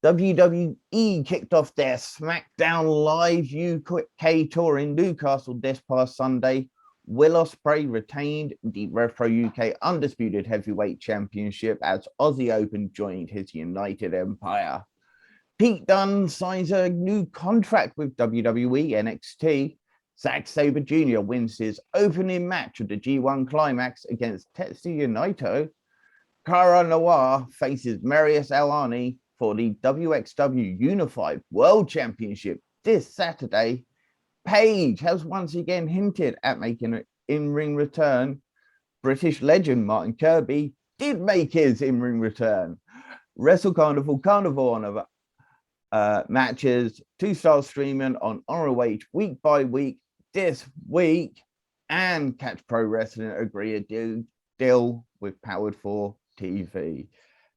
WWE kicked off their Smackdown Live UK tour in Newcastle this past Sunday. Will Ospreay retained the Rev Pro UK Undisputed Heavyweight Championship as Aussie Open joined his United Empire. Pete Dunne signs a new contract with WWE NXT. Zack Sabre Jr. wins his opening match of the G1 Climax against Tetsuya Naito. Cara Noir faces Marius Al-Ani for the WXW Unified World Championship this Saturday. Paige has once again hinted at making an in-ring return. British legend Martin Kirby did make his in-ring return. Wrestle Carnival Honor matches, 2 stars streaming on ROH week by week this week, and Catch Pro Wrestling agree a deal with Powered 4 TV.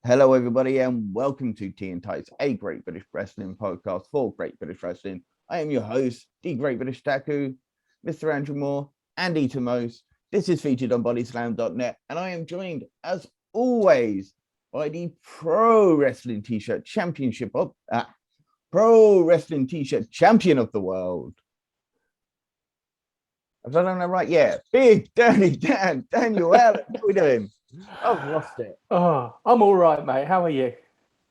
Hello, everybody, and welcome to TNT, a Great British Wrestling podcast for Great British Wrestling. I am your host, the Great British Taku, Mr. Andrew Moore, and Eater Most. This is featured on bodyslam.net, and I am joined, as always, by the Pro Wrestling T-shirt championship of Pro Wrestling T-shirt champion of the world. Have I done that right? Yeah, Big Dirty Dan, Daniel Allen. How are we doing? I've lost it. Oh, I'm all right, mate. How are you?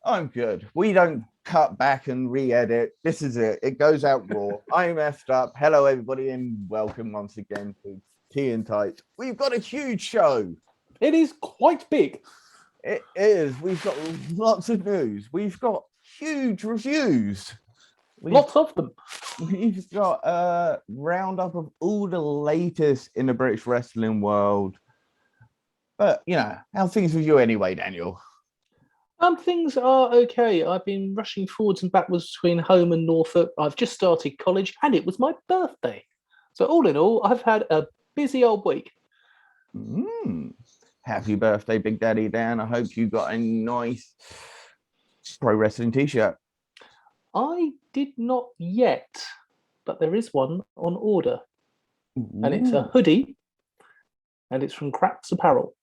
I'm good. We don't cut back and re-edit. This is it. It goes out raw. I messed up. Hello, everybody, and welcome once again to TNT. We've got a huge show. It is quite big. It is. We've got lots of news. We've got huge reviews. Lots of them. We've got a roundup of all the latest in the British wrestling world. But, you know, how things with you anyway, Daniel? Things are okay. I've been rushing forwards and backwards between home and Norfolk. I've just started college, and it was my birthday. So all in all, I've had a busy old week. Happy birthday, Big Daddy Dan. I hope you got a nice pro wrestling T-shirt. I did not yet, but there is one on order. Ooh. And it's a hoodie, and it's from Craps Apparel.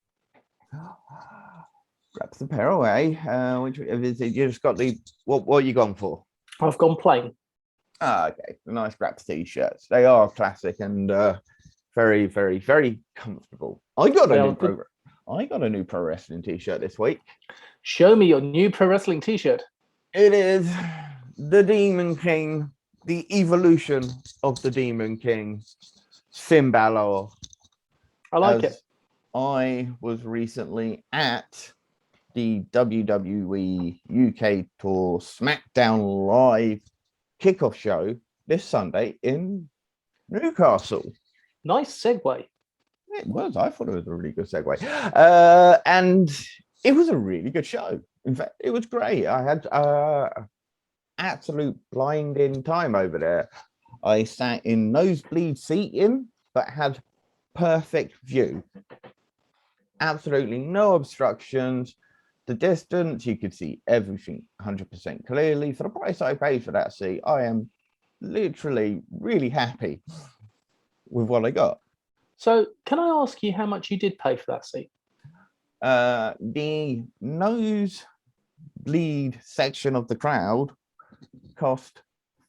Craps Apparel, eh? Which is it? You just got the what are you gone for? I've gone plain. Okay. The nice Craps T-shirts. They are classic and very, very, very comfortable. I got a new pro wrestling T-shirt this week. Show me your new pro wrestling T-shirt. It is the Demon King, the evolution of the Demon King, Finn Balor. I like it. I was recently at the WWE UK Tour Smackdown Live kickoff show this Sunday in Newcastle. Nice segue. It was. I thought it was a really good segue. And it was a really good show. In fact, it was great. I had absolute blinding time over there. I sat in nosebleed seating, but had perfect view. Absolutely no obstructions. The distance, you could see everything 100% clearly. For the price I paid for that seat, I am literally really happy with what I got. So, can I ask you how much you did pay for that seat? The nosebleed section of the crowd cost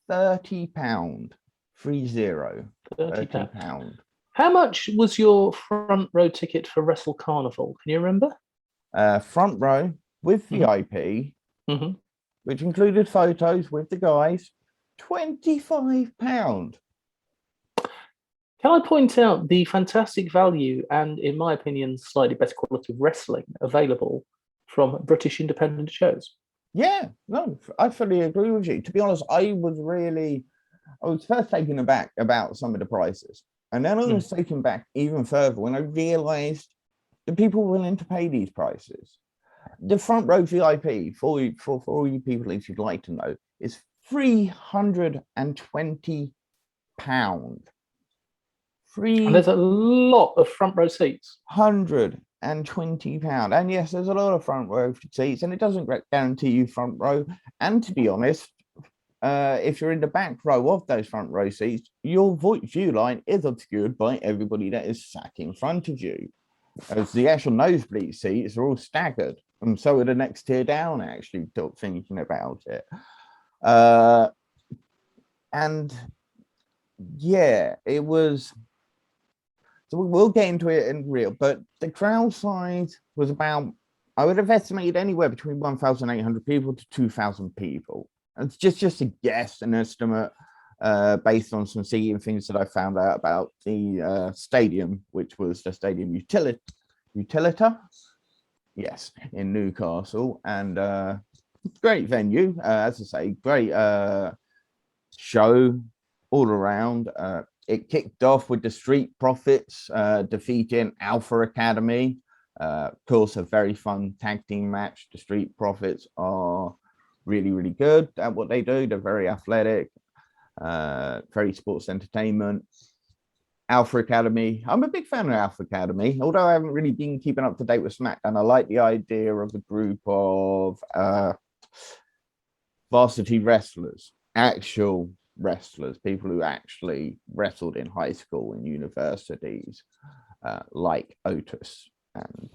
£30. £30. How much was your front row ticket for Wrestle Carnival? Can you remember? Front row with VIP, which included photos with the guys, £25. Can I point out the fantastic value and, in my opinion, slightly better quality of wrestling available from British independent shows? Yeah, no, I fully agree with you. To be honest, I was first taken aback about some of the prices. And then I was taken back even further when I realized the people were willing to pay these prices. The front row VIP, for all you people, if you'd like to know, is £320. And there's a lot of front row seats. £120. And yes, there's a lot of front row seats, and it doesn't guarantee you front row. And to be honest, if you're in the back row of those front row seats, your view line is obscured by everybody that is sat in front of you, as the actual nosebleed seats are all staggered. And so the next tier down, actually, thinking about it. And yeah, it was. So we'll get into it in real, but the crowd size was about, I would have estimated anywhere between 1,800 people to 2,000 people. It's just a guess, an estimate, based on some seating things that I found out about the stadium, which was the stadium Utilita, yes, in Newcastle, and great venue, as I say, great show all around. It kicked off with the Street Profits defeating Alpha Academy. Of course, a very fun tag team match. The Street Profits are really, really good at what they do. They're very athletic, very sports entertainment. Alpha Academy. I'm a big fan of Alpha Academy, although I haven't really been keeping up to date with SmackDown. I like the idea of a group of varsity wrestlers, actual wrestlers, people who actually wrestled in high school and universities, like Otis and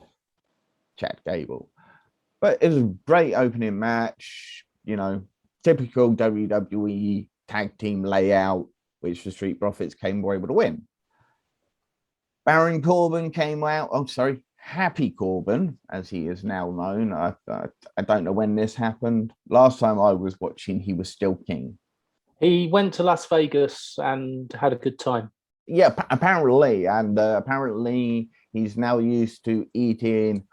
Chad Gable. But it was a great opening match, you know, typical WWE tag team layout, which the Street Profits came away with a win. Baron Corbin came out. Oh, sorry, Happy Corbin, as he is now known. I don't know when this happened. Last time I was watching, he was still king. He went to Las Vegas and had a good time. Yeah, apparently. And apparently he's now used to eating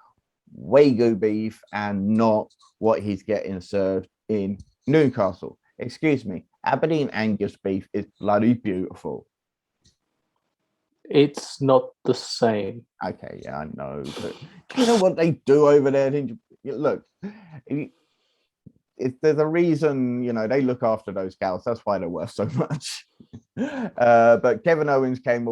Wagyu beef and not what he's getting served in Newcastle. Excuse me, Aberdeen Angus beef is bloody beautiful. It's not the same. Okay, yeah, I know. But you know what they do over there? Look, there's a reason, you know, they look after those cows. That's why they're worth so much. But Kevin Owens came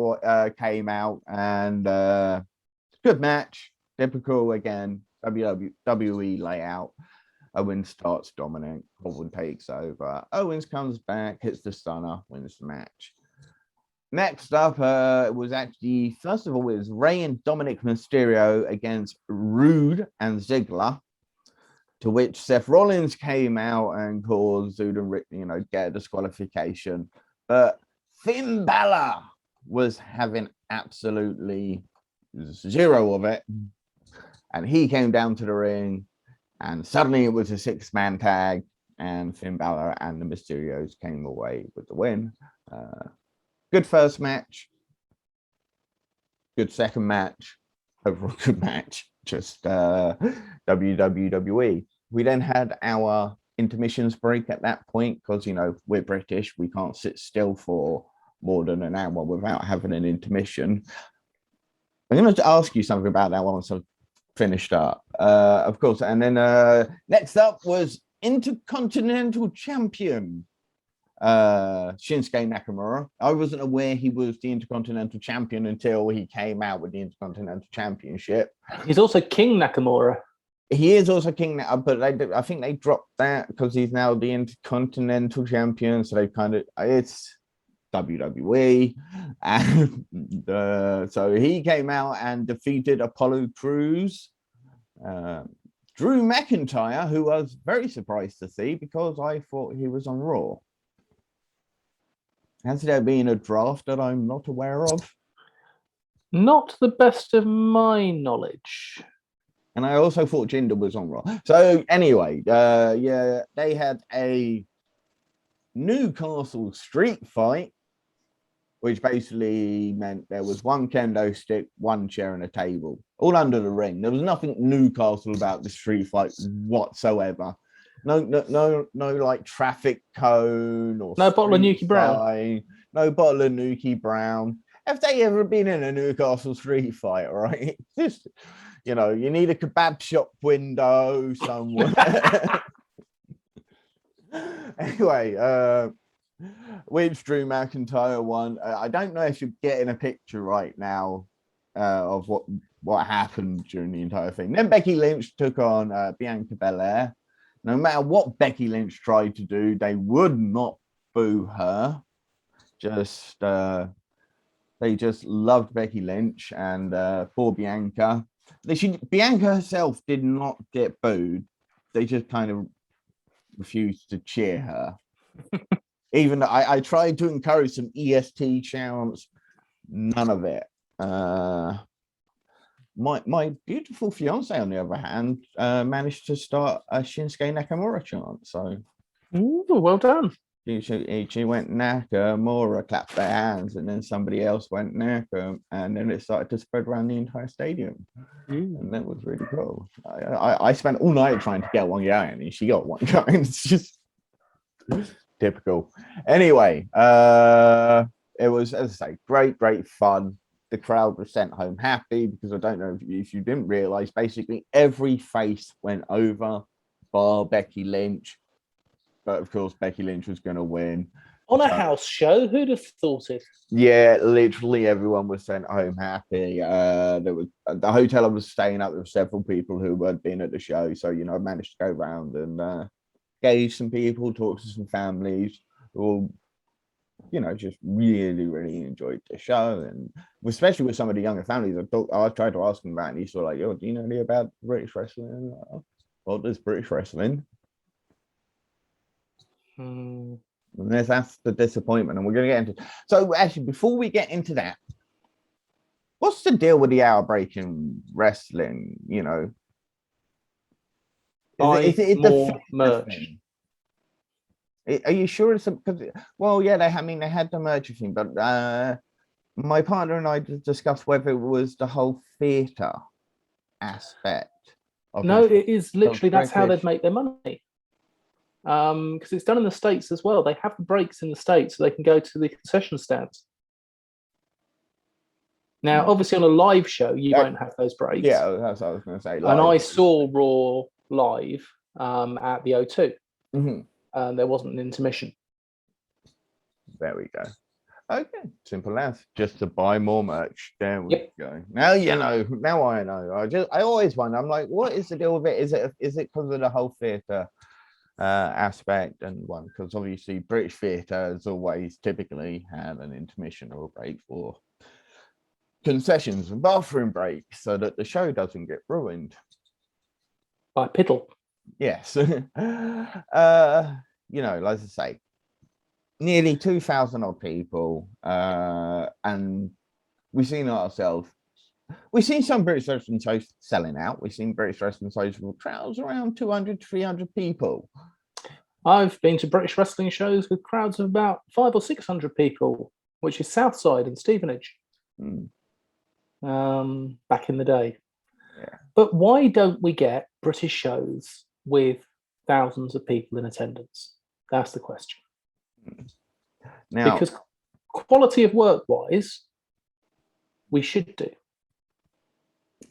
out and good match. Typical, again, WWE layout. Owens starts dominant. Corbin takes over. Owens comes back, hits the stunner, wins the match. Next up was actually, first of all, it was Rey and Dominic Mysterio against Rude and Ziggler, to which Seth Rollins came out and caused Zood and Rick, you know, get a disqualification. But Finn Balor was having absolutely zero of it. And he came down to the ring, and suddenly it was a 6-man tag, and Finn Balor and the Mysterios came away with the win. Good first match, good second match, overall good match, just WWE. We then had our intermissions break at that point because, you know, we're British. We can't sit still for more than an hour without having an intermission. I'm going to ask you something about that once I've finished up, of course. And then next up was Intercontinental Champion Shinsuke Nakamura. I wasn't aware he was the Intercontinental Champion until he came out with the Intercontinental Championship. He's also King Nakamura. He is also King, but I think they dropped that because he's now the Intercontinental Champion. So they kind of, it's WWE. And so he came out and defeated Apollo Crews. Drew McIntyre, who I was very surprised to see because I thought he was on Raw. Has there been a draft that I'm not aware of? Not to the best of my knowledge. And I also thought Jinder was on Raw. So anyway, yeah, they had a Newcastle street fight, which basically meant there was one kendo stick, one chair, and a table, all under the ring. There was nothing Newcastle about the street fight whatsoever. No, like traffic cone or no bottle of Nuki Brown. No bottle of Nuki Brown. Have they ever been in a Newcastle street fight? Right? Just, you know, you need a kebab shop window somewhere. Anyway, which Drew McIntyre won. I don't know if you're getting a picture right now of what happened during the entire thing. Then Becky Lynch took on Bianca Belair. No matter what Becky Lynch tried to do, they would not boo her. They just loved Becky Lynch, and poor Bianca Bianca herself did not get booed. They just kind of refused to cheer her. Even though I tried to encourage some EST chants, none of it. My beautiful fiance, on the other hand, managed to start a Shinsuke Nakamura chant. So, ooh, well done. She went Nakamura, clapped their hands, and then somebody else went Naka, and then it started to spread around the entire stadium. And that was really cool. I spent all night trying to get one going, and she got one going. It's just typical. Anyway, it was, as I say, great fun. The crowd was sent home happy because I don't know if you didn't realize, basically every face went over, bar Becky Lynch. But of course, Becky Lynch was going to win. On a house show, who'd have thought it? Yeah, literally everyone was sent home happy. There was the hotel I was staying at. There were several people who had been at the show, so I managed to go around and gauge some people, talk to some families who, just really enjoyed the show, and especially with some of the younger families. I tried to ask them about, and he's sort of like, "Yo, do you know anything about British wrestling?" Like, oh, well, there's British wrestling. And that's the disappointment, and we're going to get into. So, actually, before we get into that, what's the deal with the hour break in wrestling? Is it more merch? Thing? Are you sure it's because? Well, yeah, they had the merch thing, but my partner and I discussed whether it was the whole theatre aspect. No, it is literally that's how they'd make their money. Because it's done in the States as well. They have the breaks in the States so they can go to the concession stands. Now, obviously, on a live show, you won't have those breaks. Yeah, that's what I was going to say. And I saw Raw live at the O2. And there wasn't an intermission. There we go. Okay, simple as just to buy more merch. There we go. Now Now I know. I always wonder. I'm like, what is the deal with it? Is it because of the whole theatre aspect? And one, because obviously British theatre has always typically had an intermission or a break for concessions and bathroom breaks, so that the show doesn't get ruined by piddle. Yes. Like I say, nearly 2,000 odd people, and we've seen it ourselves. We've seen some British wrestling shows selling out. We've seen British wrestling shows with crowds around 200, 300 people. I've been to British wrestling shows with crowds of about 500 or 600 people, which is Southside and Stevenage. Back in the day. Yeah. But why don't we get British shows with thousands of people in attendance? That's the question. Now, because quality of work wise, we should do.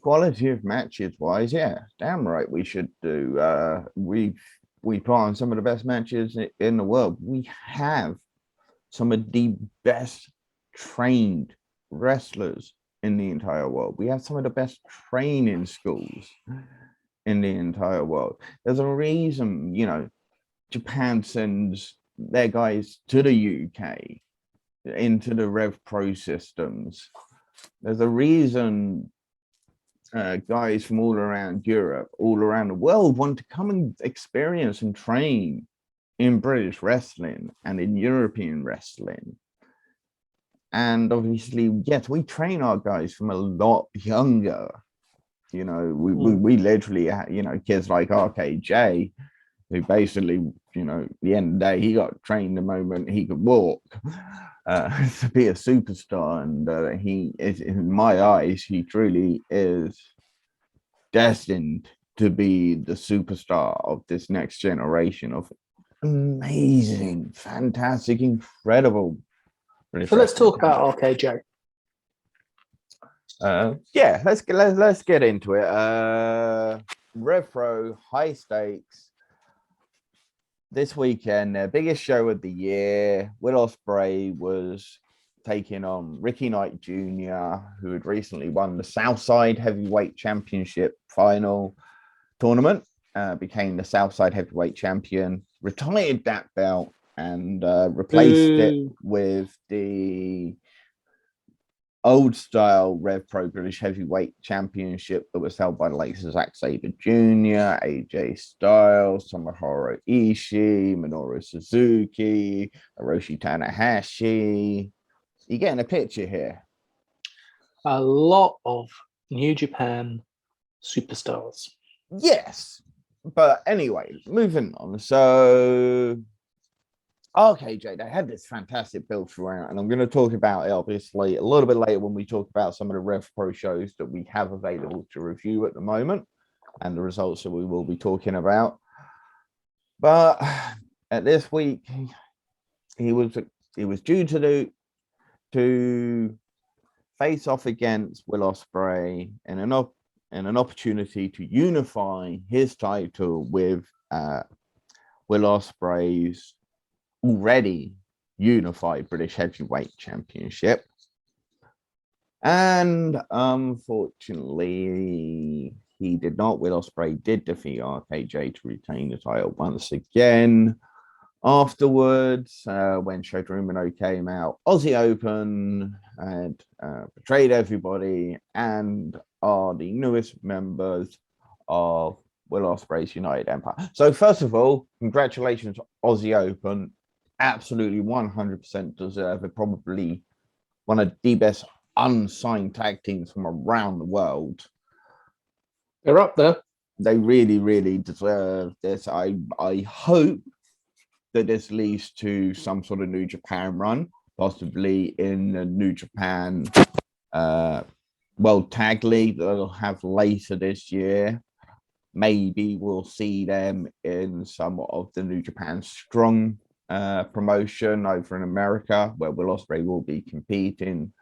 Quality of matches wise, yeah, damn right we should do. We put on some of the best matches in the world. We have some of the best trained wrestlers in the entire world. We have some of the best training schools in the entire world. There's a reason, Japan sends their guys to the UK, into the Rev Pro systems. There's a reason guys from all around Europe, all around the world want to come and experience and train in British wrestling and in European wrestling. And obviously, yes, we train our guys from a lot younger. We literally, kids like RKJ, who basically, at the end of the day, he got trained the moment he could walk to be a superstar. And he is, in my eyes, he truly is destined to be the superstar of this next generation of amazing, fantastic, incredible. So let's talk about RKJ. Yeah, let's get into it. Rev Pro, high stakes. This weekend, their biggest show of the year, Will Ospreay was taking on Ricky Knight Jr., who had recently won the Southside Heavyweight Championship final tournament, became the Southside Heavyweight Champion, retired that belt, and replaced it with the old style Rev Pro British Heavyweight Championship that was held by the likes of Zack Sabre Jr., AJ Styles, Tomohiro Ishii, Minoru Suzuki, Hiroshi Tanahashi. You're getting a picture here. A lot of New Japan superstars. Yes. But anyway, moving on. So RKJ, they had this fantastic build throughout, and I'm going to talk about it obviously a little bit later when we talk about some of the Rev Pro shows that we have available to review at the moment and the results that we will be talking about. But at this week, he was due to face off against Will Ospreay in an opportunity to unify his title with Will Ospreay's already unified British Heavyweight Championship. And unfortunately, he did not. Will Ospreay did defeat RKJ to retain the title once again. Afterwards, when Shota Umino came out, Aussie Open had betrayed everybody and are the newest members of Will Ospreay's United Empire. So first of all, congratulations, Aussie Open. Absolutely 100% deserve it. Probably one of the best unsigned tag teams from around the world. They're up there. They really, really deserve this. I hope that this leads to some sort of New Japan run, possibly in the New Japan World Tag League that they'll have later this year. Maybe we'll see them in some of the New Japan Strong promotion over in America, where Will Ospreay will be competing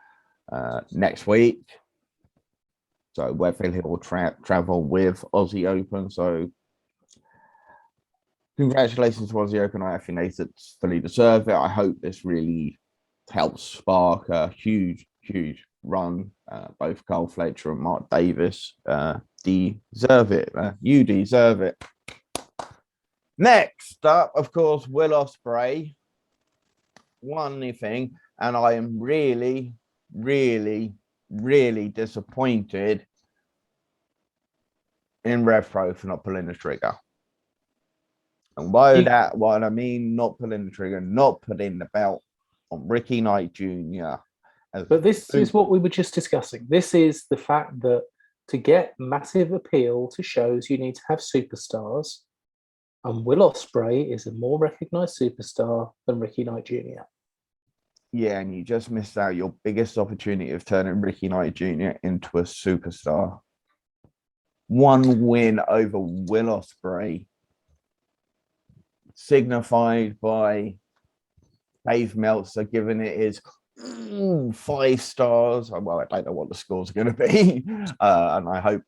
next week. So whether he will travel with Aussie Open. So congratulations to Aussie Open. I think they fully deserve it. I hope this really helps spark a huge run. Both Carl Fletcher and Mark Davis deserve it. You deserve it. Next up, of course, Will Ospreay. One thing, and I am really disappointed in Rev Pro for not pulling the trigger. And what I mean, not pulling the trigger, not putting the belt on Ricky Knight Jr. But this is what we were just discussing. This is the fact that to get massive appeal to shows, you need to have superstars. And Will Ospreay is a more recognized superstar than Ricky Knight Jr. Yeah, and you just missed out your biggest opportunity of turning Ricky Knight Jr. into a superstar. One win over Will Ospreay, signified by Dave Meltzer giving it his 5 stars. Well, I don't know what the scores are going to be, and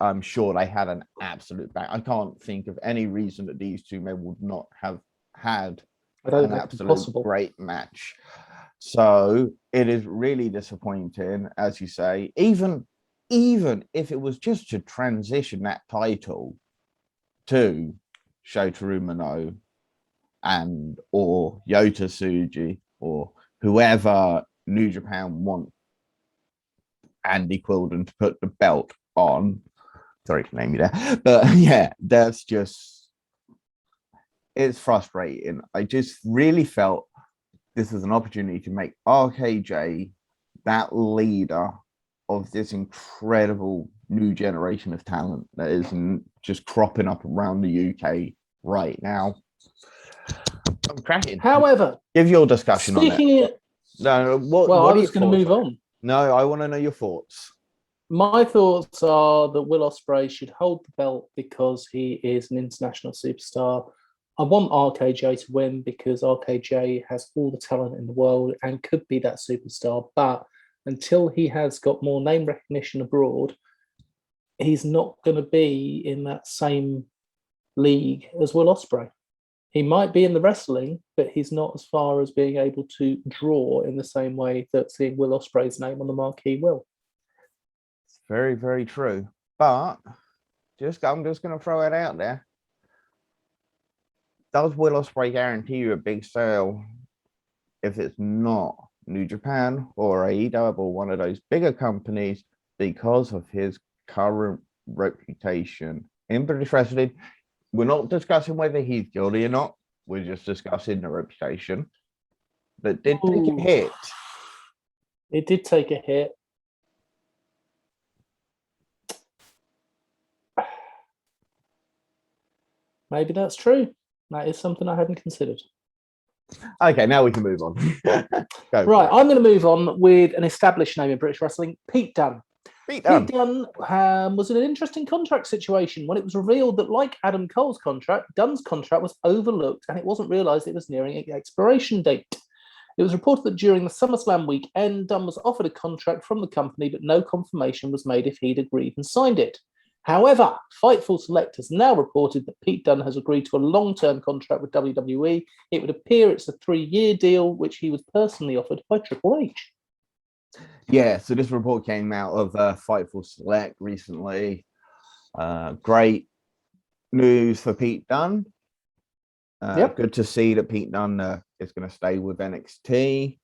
I'm sure they had an absolute bang. I can't think of any reason that these two men would not have had an absolute great match. So it is really disappointing, as you say, even if it was just to transition that title to Shota Umino and or Yota Tsuji or whoever New Japan want Andy Quildan to put the belt on. Sorry to name you there, but yeah, that's just, it's frustrating. I just really felt this was an opportunity to make RKJ that leader of this incredible new generation of talent that is just cropping up around the UK right now. I'm cracking. However, give your discussion on it. No, what I are was going to move on. No, I want to know your thoughts. My thoughts are that Will Ospreay should hold the belt because he is an international superstar. I want RKJ to win because RKJ has all the talent in the world and could be that superstar. But until he has got more name recognition abroad, he's not going to be in that same league as Will Ospreay. He might be in the wrestling, but he's not as far as being able to draw in the same way that seeing Will Ospreay's name on the marquee will. It's very, very true. But I'm just going to throw it out there. Does Will Ospreay guarantee you a big sale if it's not New Japan or AEW or one of those bigger companies because of his current reputation in British wrestling. We're not discussing whether he's guilty or not. We're just discussing the reputation. But did take a hit. It did take a hit. Maybe that's true. That is something I hadn't considered. Okay, now we can move on. Right, I'm going to move on with an established name in British wrestling, Pete Dunne. Pete Dunne was in an interesting contract situation when it was revealed that, like Adam Cole's contract, Dunne's contract was overlooked and it wasn't realised it was nearing its expiration date. It was reported that during the SummerSlam weekend, Dunne was offered a contract from the company, but no confirmation was made if he'd agreed and signed it. However, Fightful Select has now reported that Pete Dunne has agreed to a long-term contract with WWE. It would appear it's a 3-year deal, which he was personally offered by Triple H. Yeah, so this report came out of Fightful Select recently. Great news for Pete Dunne. Good to see that Pete Dunne is going to stay with NXT.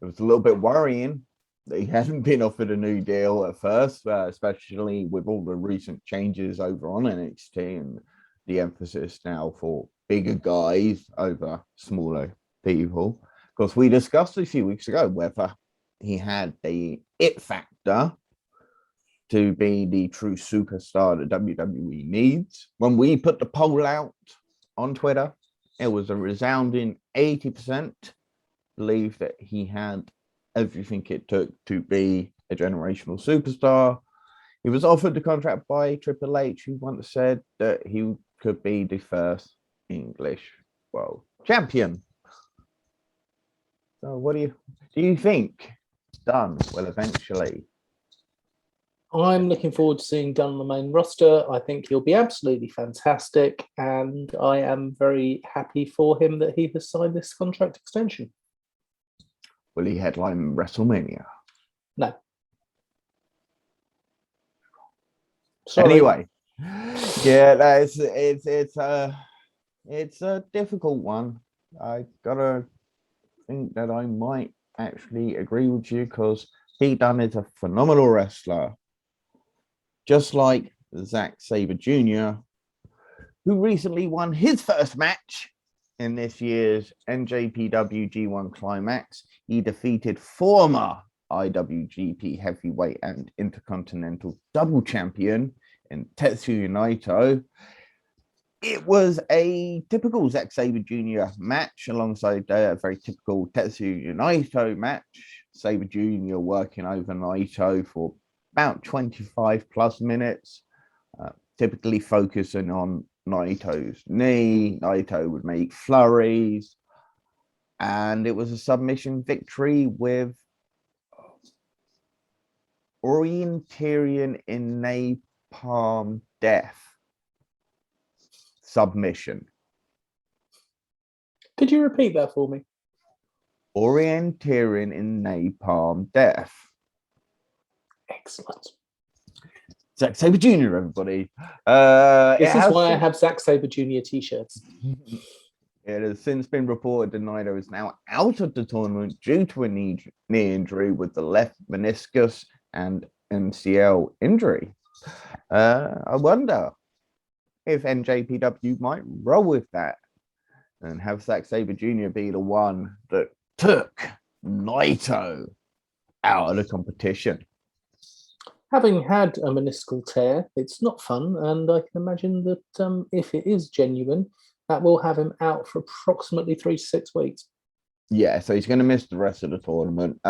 It was a little bit worrying that he hadn't been offered a new deal at first, especially with all the recent changes over on NXT and the emphasis now for bigger guys over smaller people. Because we discussed a few weeks ago whether he had the it factor to be the true superstar that WWE needs. When we put the poll out on Twitter, it was a resounding 80% believe that he had everything it took to be a generational superstar. He was offered the contract by Triple H, who once said that he could be the first English world champion. So what do you think Dunne will eventually? I'm looking forward to seeing Dunne on the main roster. I think he'll be absolutely fantastic, and I am very happy for him that he has signed this contract extension. Will he headline WrestleMania? No. Sorry. Anyway, yeah, it's a difficult one. I gotta think that I might actually agree with you because Pete Dunne is a phenomenal wrestler, just like Zack Sabre Jr., who recently won his first match in this year's NJPW G1 Climax. He defeated former IWGP Heavyweight and Intercontinental Double Champion in Tetsuya Naito. It was a typical Zack Sabre Jr. match alongside a very typical Tetsuya Naito match. Sabre Jr. working over Naito for about 25 plus minutes, typically focusing on Naito's knee. Naito would make flurries, and it was a submission victory with Orientarian in Napalm Death submission. Could you repeat that for me? Orientarian in Napalm Death. Excellent. Zack Sabre Jr., everybody. This is why I have Zack Sabre Jr. t-shirts. It has since been reported that Naito is now out of the tournament due to a knee injury with the left meniscus and MCL injury. I wonder if NJPW might roll with that and have Zack Sabre Jr. be the one that took Naito out of the competition. Having had a meniscal tear, it's not fun, and I can imagine that if it is genuine, that will have him out for approximately 3 to 6 weeks. Yeah, so he's going to miss the rest of the tournament.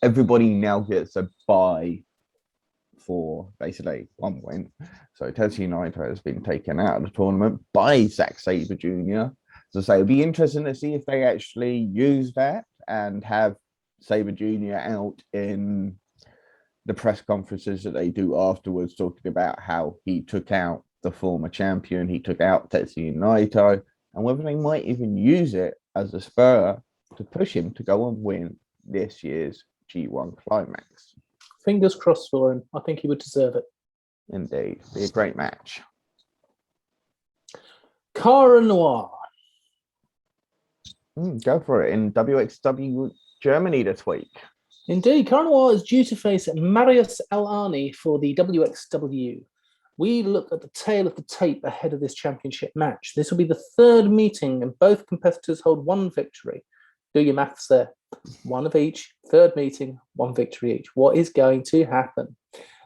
Everybody now gets a bye for basically 1 win. So Tetsuya Naito has been taken out of the tournament by Zack Sabre Jr. So it'll be interesting to see if they actually use that and have Sabre Jr. out in the press conferences that they do afterwards, talking about how he took out the former champion, he took out Tetsuya Naito, and whether they might even use it as a spur to push him to go and win this year's G1 Climax. Fingers crossed for him. I think he would deserve it. Indeed. Be a great match. Cara Noir. Go for it. In WXW Germany this week. Indeed, Carnival is due to face Marius Al-Ani for the WXW. We look at the tail of the tape ahead of this championship match. This will be the third meeting, and both competitors hold one victory. Do your maths there. One of each, third meeting, one victory each. What is going to happen?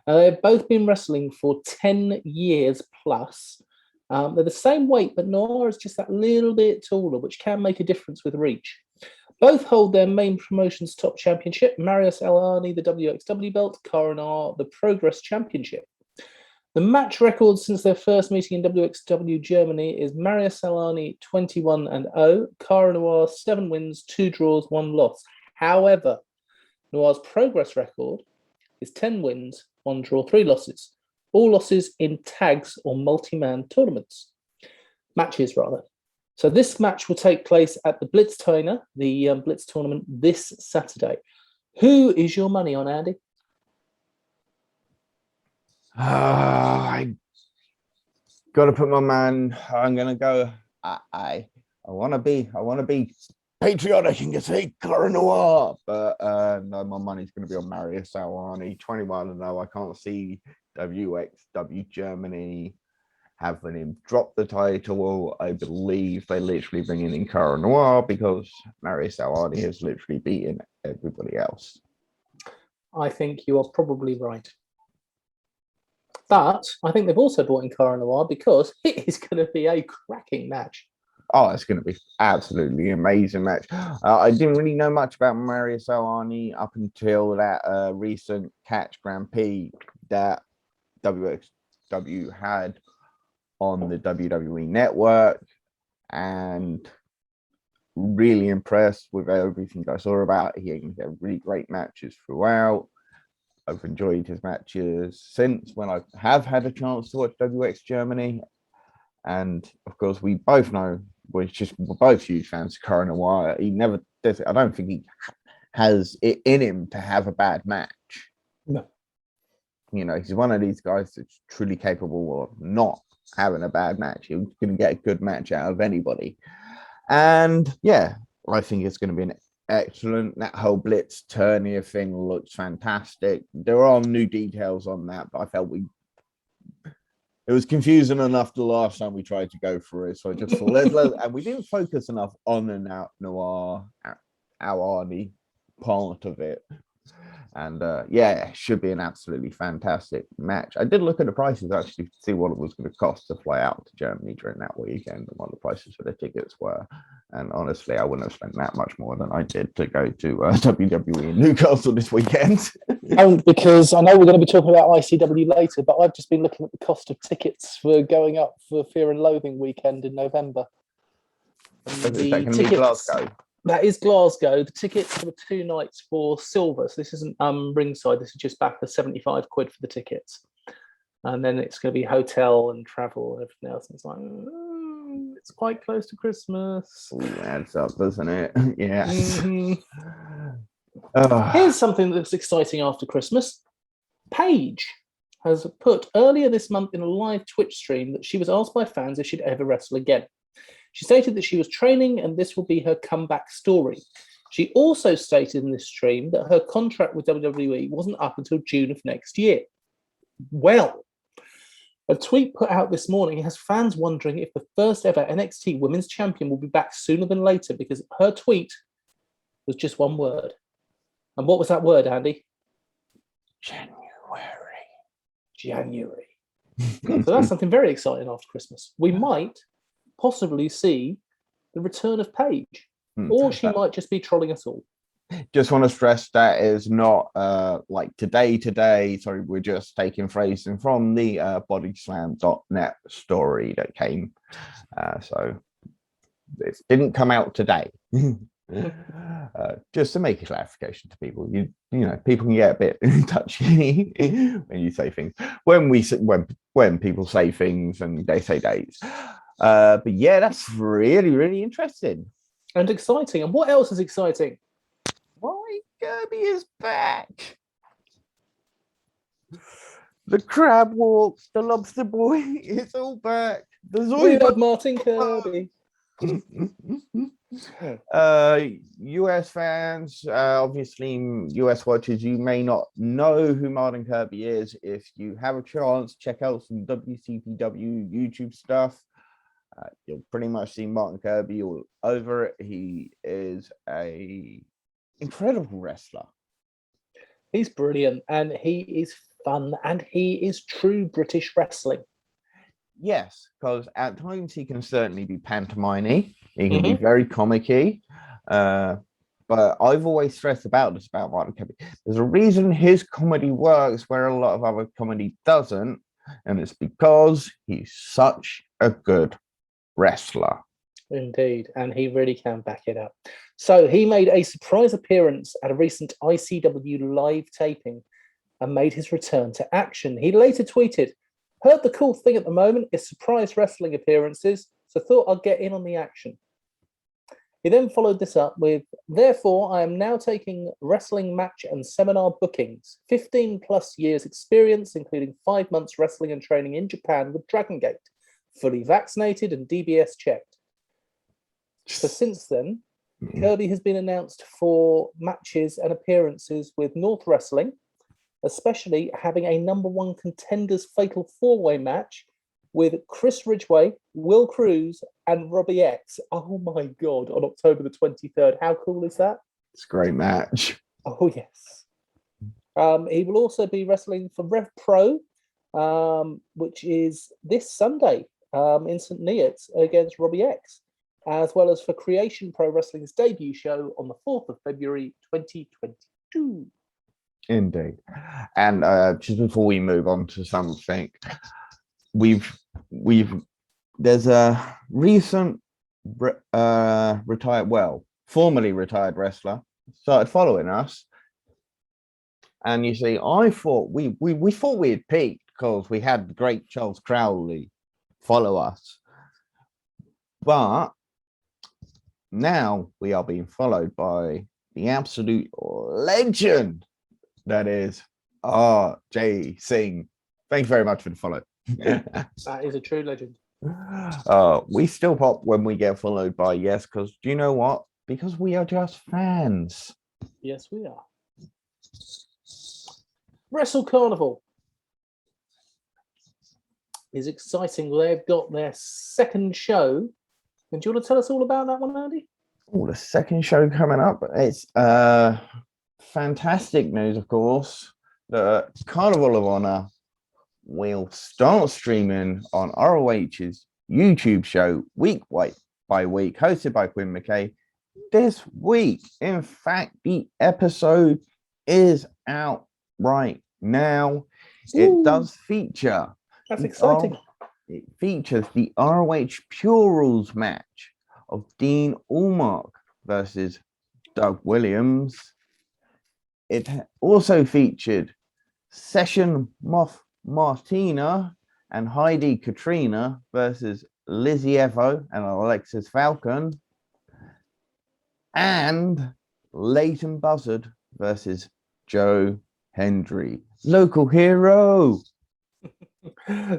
They've both been wrestling for 10 years plus. They're the same weight, but Noir is just that little bit taller, which can make a difference with reach. Both hold their main promotion's top championship. Marius Al-Ani, the WXW belt, Coronar, the Progress Championship. The match record since their first meeting in WXW Germany is Marius Al-Ani 21-0, Coronar 7 wins, 2 draws, 1 loss. However, Noir's Progress record is 10 wins, 1 draw, 3 losses. All losses in tags or multi-man tournaments. Matches, rather. So this match will take place at the Blitz Tournament, the Blitz Tournament, this Saturday. Who is your money on, Andy? I got to put my man. I'm gonna go. I want to be patriotic and say Carnival, but no, my money's going to be on Marius Al-Ani, 21-0. I can't see WXW Germany having him drop the title. I believe they're literally bringing in Carnival because Marius Al-Ani has literally beaten everybody else. I think you are probably right. But I think they've also brought in Carnival because it is going to be a cracking match. Oh, it's going to be absolutely amazing match. I didn't really know much about Marius Al-Ani up until that recent Catch Grand Prix that WXW had on the WWE network, and really impressed with everything I saw about it. He had really great matches throughout. I've enjoyed his matches since when I have had a chance to watch WX Germany. And of course, we both know we're both huge fans of Carnival. He never does it. I don't think he has it in him to have a bad match. No. You know, he's one of these guys that's truly capable of not having a bad match. He's going to get a good match out of anybody. And yeah, I think it's going to be an excellent. That whole Blitz Tourney thing looks fantastic. There are new details on that, but I felt it was confusing enough the last time we tried to go through it. So I just thought, and we didn't focus enough on the Noir Al-Ani part of it. And yeah, it should be an absolutely fantastic match. I did look at the prices actually to see what it was going to cost to fly out to Germany during that weekend and what the prices for the tickets were. And honestly, I wouldn't have spent that much more than I did to go to WWE in Newcastle this weekend. Because I know we're going to be talking about ICW later, but I've just been looking at the cost of tickets for going up for Fear and Loathing weekend in November. Is that going to be Glasgow? That is Glasgow. The tickets for the 2 nights for silver. So this isn't ringside. This is just back for 75 quid for the tickets. And then it's going to be hotel and travel and everything else. And it's like, it's quite close to Christmas. Ooh, adds up, doesn't it? Yes. Here's something that's exciting after Christmas. Paige has put earlier this month in a live Twitch stream that she was asked by fans if she'd ever wrestle again. She stated that she was training and this will be her comeback story. She also stated in this stream that her contract with WWE wasn't up until June of next year. Well, a tweet put out this morning has fans wondering if the first ever NXT Women's Champion will be back sooner than later, because her tweet was just one word. And what was that word, Andy? January. So that's something very exciting after Christmas. We might possibly see the return of Paige, or she might just be trolling us all. Just want to stress that is not like today. Sorry, we're just taking phrasing from the bodyslam.net story that came. So this didn't come out today. Just to make a clarification to people, you know, people can get a bit touchy when you say things. When people say things and they say dates. But yeah, that's really, really interesting and exciting. And what else is exciting? Why Kirby is back. The crab walks, the lobster boy, it's all back. We love Martin Kirby. US fans, obviously US watchers, you may not know who Martin Kirby is. If you have a chance, check out some WCPW YouTube stuff. You'll pretty much see Martin Kirby all over it. He is a incredible wrestler. He's brilliant, and he is fun, and he is true British wrestling. Yes, because at times he can certainly be pantomime-y. He can be very comic-y. But I've always stressed about this about Martin Kirby. There's a reason his comedy works where a lot of other comedy doesn't, and it's because he's such a good wrestler. Indeed, and he really can back it up. So he made a surprise appearance at a recent ICW live taping and made his return to action. He later tweeted, "Heard the cool thing at the moment is surprise wrestling appearances, so thought I'd get in on the action." He then followed this up with, "Therefore, I am now taking wrestling match and seminar bookings, 15 plus years experience, including 5 months wrestling and training in Japan with Dragon Gate, fully vaccinated and DBS checked." So since then, Kirby has been announced for matches and appearances with North Wrestling, especially having a #1 contenders fatal 4-way match with Chris Ridgway, Will Cruz, and Robbie X. Oh my God, on October the 23rd. How cool is that? It's a great match. Oh, yes. He will also be wrestling for Rev Pro, which is this Sunday in St. Neots against Robbie X, as well as for Creation Pro Wrestling's debut show on the 4th of February 2022. Indeed. And just before we move on to something, there's a recent formerly retired wrestler started following us, and you see, I thought we thought we had peaked because we had the great Charles Crowley follow us, but now we are being followed by the absolute legend that is R.J. Singh. Thank you very much for the follow. That is a true legend. We still pop when we get followed by yes, because do you know what? Because we are just fans. Yes, we are. Wrestle Carnival is exciting. They've got their second show. And do you want to tell us all about that one, Andy? Oh, the second show coming up. It's fantastic news, of course. The Carnival of Honor will start streaming on ROH's YouTube show week by week, hosted by Quinn McKay this week. In fact, the episode is out right now. It does feature. That's exciting. It features the ROH Pure Rules match of Dean Allmark versus Doug Williams. It also featured Session Moth Martina and Heidi Katrina versus Lizzie Evo and Alexis Falcon, and Leighton Buzzard versus Joe Hendry, local hero.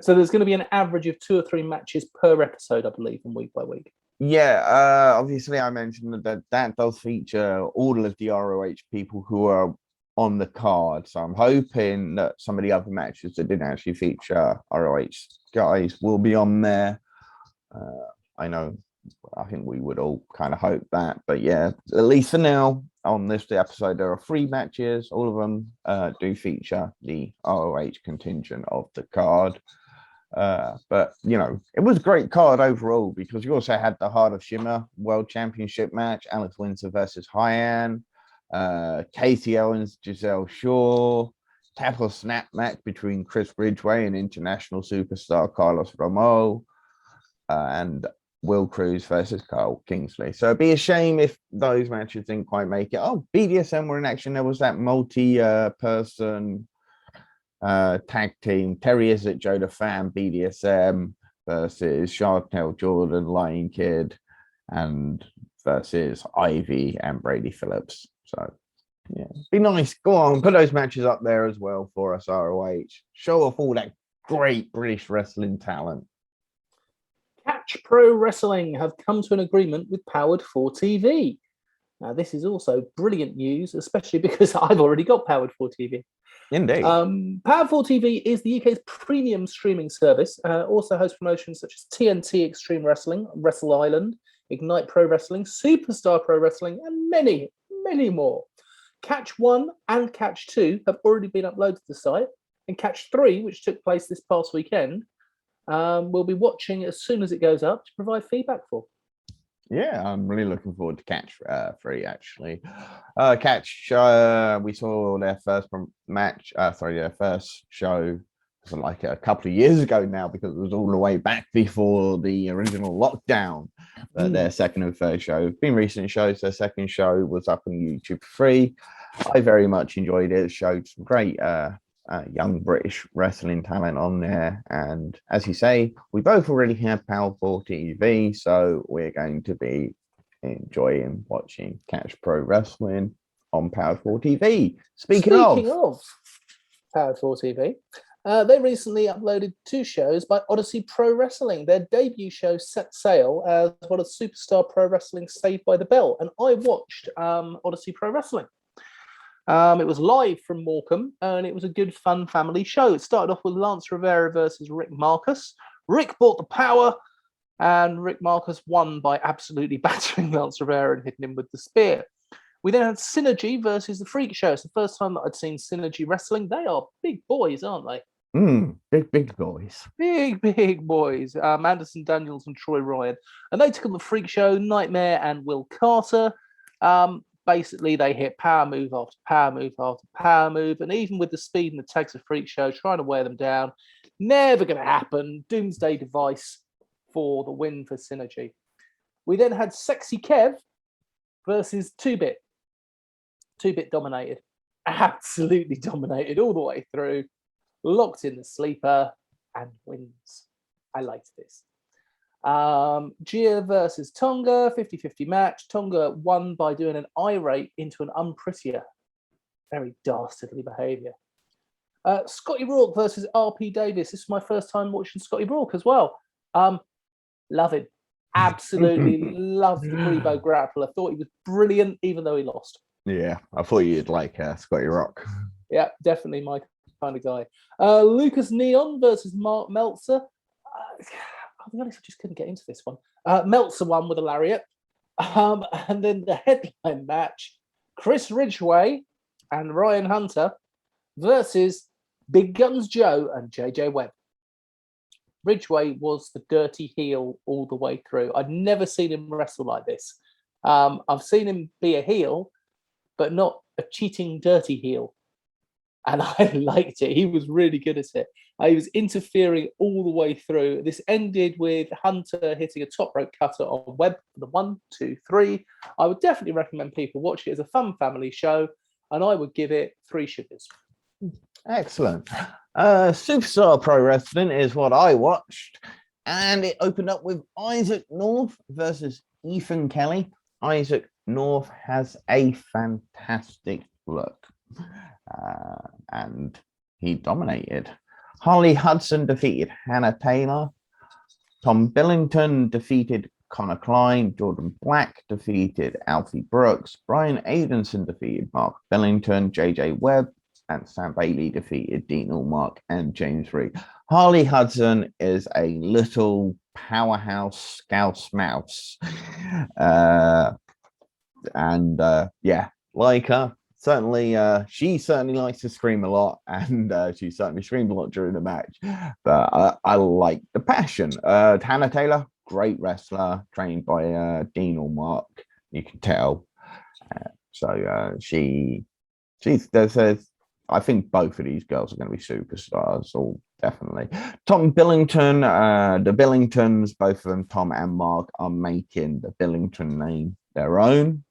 So there's going to be an average of 2 or 3 matches per episode, I believe, and week by week. Yeah, obviously I mentioned that does feature all of the ROH people who are on the card. So I'm hoping that some of the other matches that didn't actually feature ROH guys will be on there. I think we would all kind of hope that. But yeah, at least for now, on this episode, there are 3 matches. All of them do feature the ROH contingent of the card. But, you know, it was a great card overall because you also had the Heart of Shimmer World Championship match, Alex Windsor versus Hyan, Casey Owens, Giselle Shaw, tap or snap match between Chris Ridgway and international superstar Carlos Romo, and Will Cruz versus Carl Kingsley. So it'd be a shame if those matches didn't quite make it. Oh, BDSM were in action. There was that multi-person tag team, Terry Izzet, Joe the Fan, BDSM versus Chantel Jordan, Lion Kid, and versus Ivy and Brady Phillips. So yeah, be nice. Go on, put those matches up there as well for us, ROH. Show off all that great British wrestling talent. Catch Pro Wrestling have come to an agreement with Powered 4 TV. Now, this is also brilliant news, especially because I've already got Powered 4 TV. Indeed. Powered 4 TV is the UK's premium streaming service. Also hosts promotions such as TNT Extreme Wrestling, Wrestle Island, Ignite Pro Wrestling, Superstar Pro Wrestling, and many, many more. Catch 1 and Catch 2 have already been uploaded to the site, and Catch 3, which took place this past weekend, we'll be watching as soon as it goes up to provide feedback for. Yeah, I'm really looking forward to Catch 3, actually. Catch, we saw their first match, their first show like a couple of years ago now, because it was all the way back before the original lockdown. But their second and third show have been recent shows. Their second show was up on YouTube free. I very much enjoyed it. It showed some great young British wrestling talent on there. And as you say, we both already have Power 4 TV, so we're going to be enjoying watching Catch Pro Wrestling on Power 4 TV. Speaking of Power 4 TV, they recently uploaded 2 shows by Odyssey Pro Wrestling. Their debut show set sail as well as Superstar Pro Wrestling Saved by the Bell. And I watched Odyssey Pro Wrestling. It was live from Morecambe, and it was a good, fun family show. It started off with Lance Rivera versus Rick Marcus. Rick brought the power, and Rick Marcus won by absolutely battering Lance Rivera and hitting him with the spear. We then had Synergy versus the Freak Show. It's the first time that I'd seen Synergy wrestling. They are big boys, aren't they? Big boys. Big boys. Anderson Daniels and Troy Ryan. And they took on the Freak Show, Nightmare and Will Carter. Basically, they hit power move after power move after power move. And even with the speed and the tags of Freak Show, trying to wear them down, never going to happen. Doomsday Device for the win for Synergy. We then had Sexy Kev versus 2-Bit. 2-Bit dominated. Absolutely dominated all the way through. Locked in the sleeper and wins. I liked this. Gia versus Tonga, 50-50 match. Tonga won by doing an irate into an unprettier. Very dastardly behaviour. Scotty Rourke versus RP Davis. This is my first time watching Scotty Rourke as well. Love him. Absolutely loved the Grebo grappler. Thought he was brilliant, even though he lost. Yeah, I thought you'd like Scotty Rock. Yeah, definitely my kind of guy. Lucas Neon versus Mark Meltzer. I'll be honest, I just couldn't get into this one. Meltzer won with a lariat. And then the headline match, Chris Ridgway and Ryan Hunter versus Big Guns Joe and JJ Webb. Ridgway was the dirty heel all the way through. I'd never seen him wrestle like this. I've seen him be a heel, but not a cheating, dirty heel. And I liked it. He was really good at it. He was interfering all the way through. This ended with Hunter hitting a top rope cutter on Webb for the 1, 2, 3. I would definitely recommend people watch it as a fun family show, and I would give it 3 sugars. Excellent. Superstar Pro Wrestling is what I watched, and it opened up with Isaac North versus Ethan Kelly. Isaac North has a fantastic look, and he dominated. Harley Hudson defeated Hannah Taylor. Tom Billington defeated Connor Klein. Jordan Black defeated Alfie Brooks. Brian Aidenson defeated Mark Billington. JJ Webb and Sam Bailey defeated Dean Allmark and James Reed. Harley Hudson is a little powerhouse scouse mouse. Yeah, like her. Certainly, she certainly likes to scream a lot, and she certainly screamed a lot during the match. But I like the passion. Hannah Taylor, great wrestler, trained by Dean Allmark. You can tell. I think both of these girls are going to be superstars, all definitely. Tom Billington, the Billingtons, both of them, Tom and Mark, are making the Billington name their own.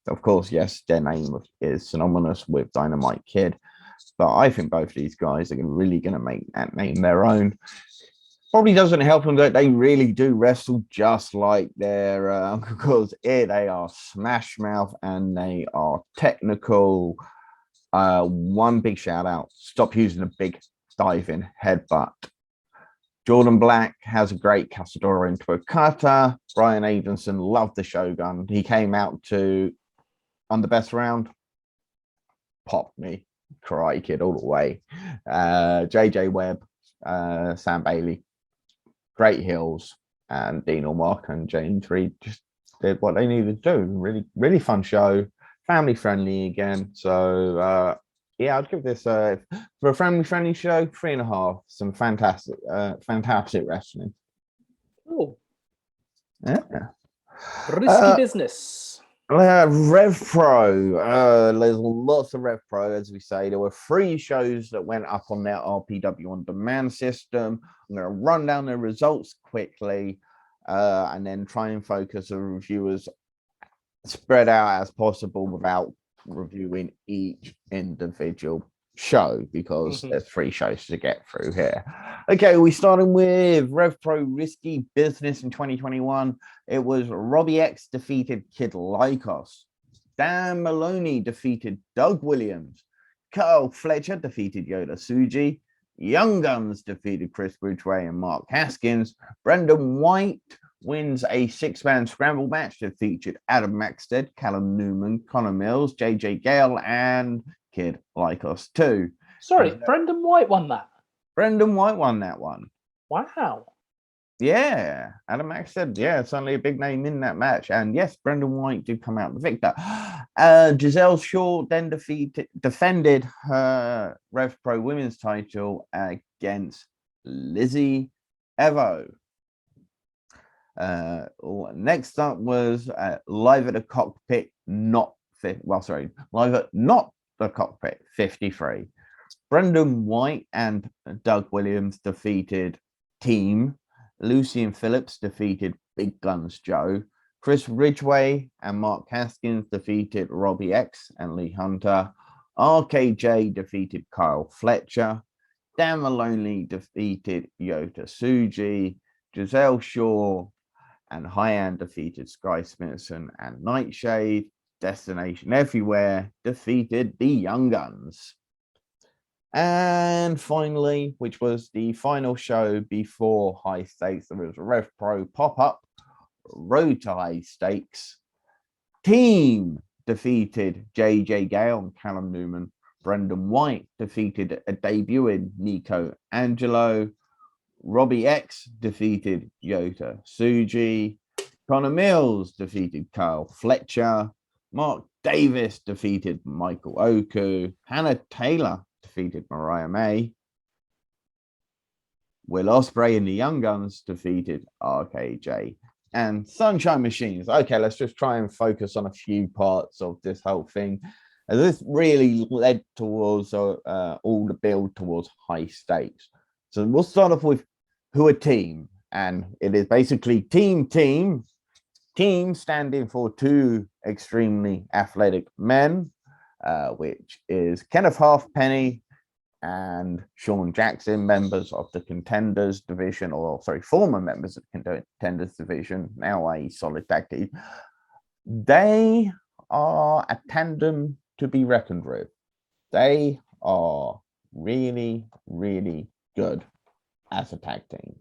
Of course, yes, their name is synonymous with Dynamite Kid, but I think both of these guys are really going to make that name their own. Probably doesn't help them that they really do wrestle just like their uncles. They are smash mouth and they are technical. One big shout out: stop using a big diving headbutt. Jordan Black has a great Casadora into a cutter. Brian Adenson loved the Shogun. He came out to, on the best round, popped me. Karate Kid all the way. JJ Webb, Sam Bailey, great heels, and Dean Allmark and James Reed just did what they needed to do. Really, really fun show. Family friendly again. So, yeah, I'd give this for a family friendly show 3.5. Some fantastic wrestling. Oh, Yeah. risky business. Rev Pro. There's lots of Rev Pro, as we say. There were 3 shows that went up on their RPW on demand system. I'm going to run down the results quickly and then try and focus the reviewers spread out as possible without reviewing each individual show, because there's 3 shows to get through here. Okay, we started with Rev Pro Risky Business in 2021. It was Robbie X defeated Kid Lycos. Dan Maloney defeated Doug Williams. Carl Fletcher defeated Yoda Tsuji. Young Guns defeated Chris Ridgway and Mark Haskins. Brendan White wins a 6-man scramble match that featured Adam Maxted, Callum Newman, Connor Mills, JJ Gale, and Kid Lycos 2. Sorry, Brendan White won that. Brendan White won that one. Wow. Yeah, Adam Maxted, yeah, certainly a big name in that match. And yes, Brendan White did come out the victor. Giselle Shaw then defended her Rev Pro Women's title against Lizzie Evo. Next up was Live at the Cockpit, Live at Not the Cockpit 53. Brendan White and Doug Williams defeated Team. Lucian Phillips defeated Big Guns Joe. Chris Ridgway and Mark Haskins defeated Robbie X and Lee Hunter. RKJ defeated Kyle Fletcher. Dan Maloney defeated Yota Tsuji. Giselle Shaw and Hyan defeated Sky Smithson, and Nightshade, Destination Everywhere, defeated the Young Guns. And finally, which was the final show before High Stakes, there was a Rev Pro pop-up, Road to High Stakes. Team defeated JJ Gale and Callum Newman. Brendan White defeated a debuting Nico Angelo. Robbie X defeated Yota Tsuji. Connor Mills defeated Kyle Fletcher. Mark Davis defeated Michael Oku. Hannah Taylor defeated Mariah May. Will Ospreay and the Young Guns defeated RKJ and Sunshine Machines. Okay, let's just try and focus on a few parts of this whole thing. And this really led towards all the build towards High Stakes. So we'll start off with who are Team, and it is basically Team standing for 2 extremely athletic men, which is Kenneth Halfpenny and Sean Jackson, members of the Contenders division, former members of the Contenders division, now a solid tag team. They are a tandem to be reckoned with. They are really, really good as a tag team.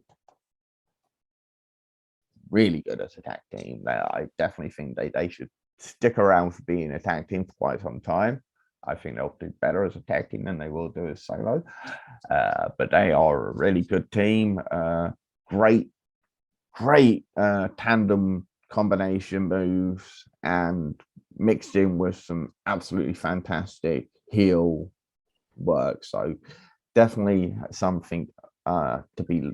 Really good as a tag team. I definitely think they should stick around for being a tag team for quite some time. I think they'll do better as a tag team than they will do as solo. But they are a really good team. Great tandem combination moves, and mixed in with some absolutely fantastic heel work. So definitely something to be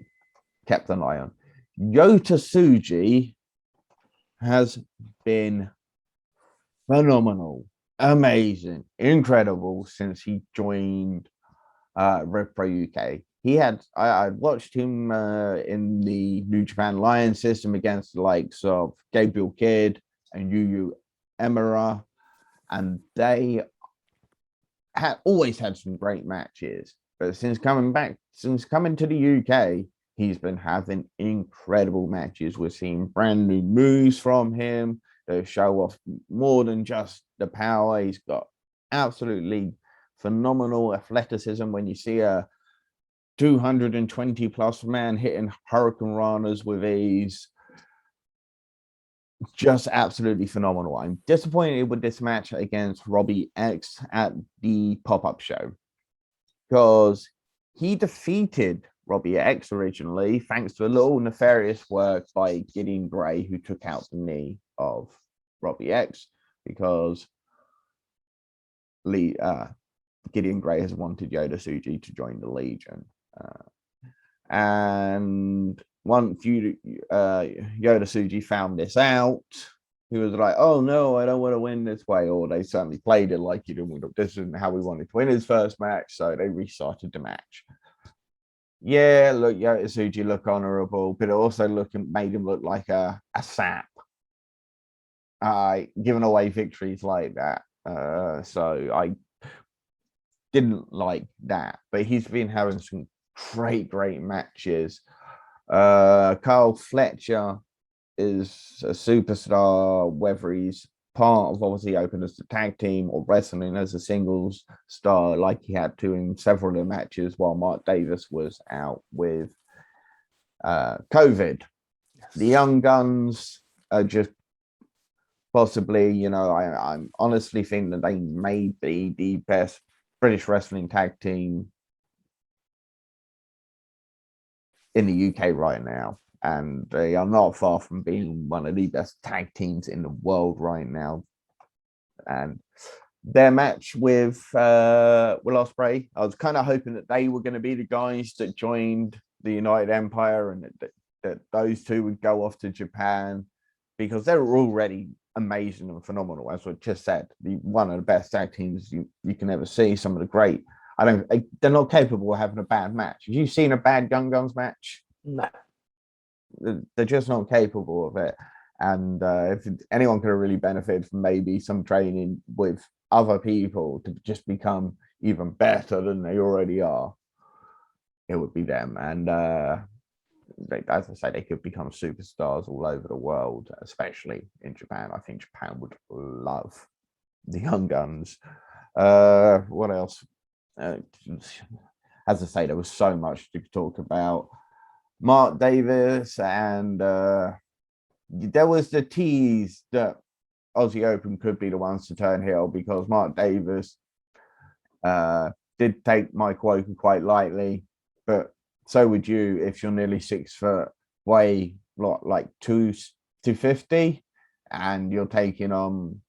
kept an eye on. Yota Tsuji has been phenomenal, amazing, incredible since he joined Rev Pro UK. I watched him in the New Japan Lions system against the likes of Gabriel Kidd and Yu Emira, and they had always had some great matches. But since coming to the UK, he's been having incredible matches. We're seeing brand new moves from him that show off more than just the power. He's got absolutely phenomenal athleticism. When you see a 220 plus man hitting Hurricane Ranas with ease. Just absolutely phenomenal. I'm disappointed with this match against Robbie X at the pop-up show because he defeated Robbie X originally thanks to a little nefarious work by Gideon Gray, who took out the knee of Robbie X because Gideon Gray has wanted Yoda Tsuji to join the Legion. And once Yoda Tsuji found this out, he was like, oh no, I don't want to win this way. Or they certainly played it like this isn't how we wanted to win his first match. So they restarted the match. Yeah, look, Yoda Tsuji looked honorable, but it also made him look like a sap. Giving away victories like that. So I didn't like that. But he's been having some great matches. Carl Fletcher is a superstar, whether he's part of obviously open as a tag team or wrestling as a singles star, like he had to in several of the matches while Mark Davis was out with COVID. The Young Guns are just possibly, I'm honestly think that they may be the best British wrestling tag team in the UK right now, and they are not far from being one of the best tag teams in the world right now. And their match with Will Ospreay, I was kind of hoping that they were going to be the guys that joined the United Empire, and that those two would go off to Japan because they were already amazing and phenomenal. As I just said, one of the best tag teams you can ever see. Some of the great. They're not capable of having a bad match. Have you seen a bad Young Guns match? No. They're just not capable of it. And if anyone could have really benefited from maybe some training with other people to just become even better than they already are, it would be them. And as I say, they could become superstars all over the world, especially in Japan. I think Japan would love the Young Guns. What else? As I say, there was so much to talk about. Mark Davis, and there was the tease that Aussie Open could be the ones to turn heel because Mark Davis did take Mike Walker quite lightly, but so would you if you're nearly 6 foot, weigh like 250, and you're taking on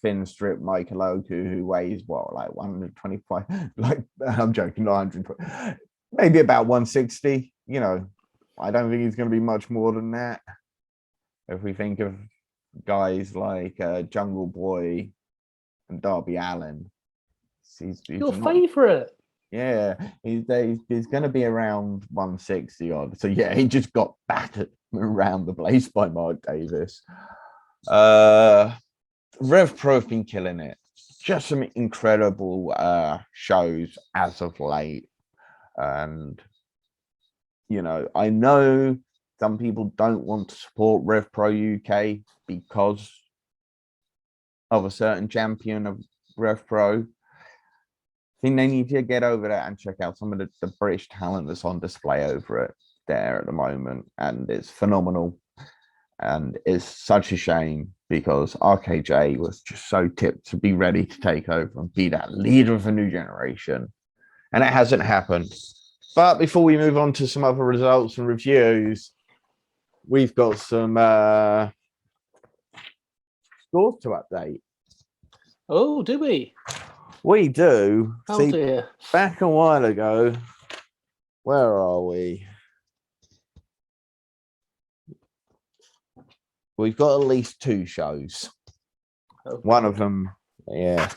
thin strip Michael Oku, who weighs like 125, like I'm joking, not 120, maybe about 160. I don't think he's going to be much more than that. If we think of guys like Jungle Boy and Darby Allin, he's your favorite. Yeah, he's going to be around 160 odd. So yeah, he just got battered around the place by Mark Davis. Rev Pro have been killing it. Just some incredible shows as of late. And, I know some people don't want to support Rev Pro UK because of a certain champion of Rev Pro. I think they need to get over there and check out some of the British talent that's on display over it there at the moment. And it's phenomenal. And it's such a shame because RKJ was just so tipped to be ready to take over and be that leader of a new generation. And it hasn't happened. But before we move on to some other results and reviews, we've got some scores to update. Oh, do we? We do. Oh, dear. Back a while ago, where are we? We've got at least 2 shows. Oh, one of them, yeah.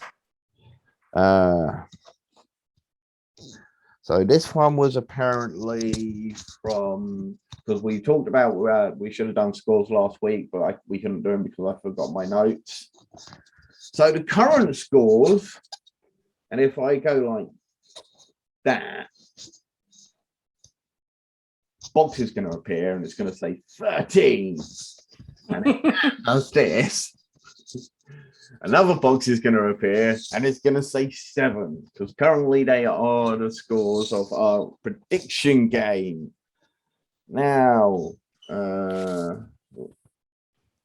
So this one was apparently from, because we talked about we should have done scores last week, but we couldn't do them because I forgot my notes. So the current scores, and if I go like that, box is going to appear and it's going to say 13. And it does this. Another box is going to appear, and it's going to say 7, because currently they are the scores of our prediction game. Now,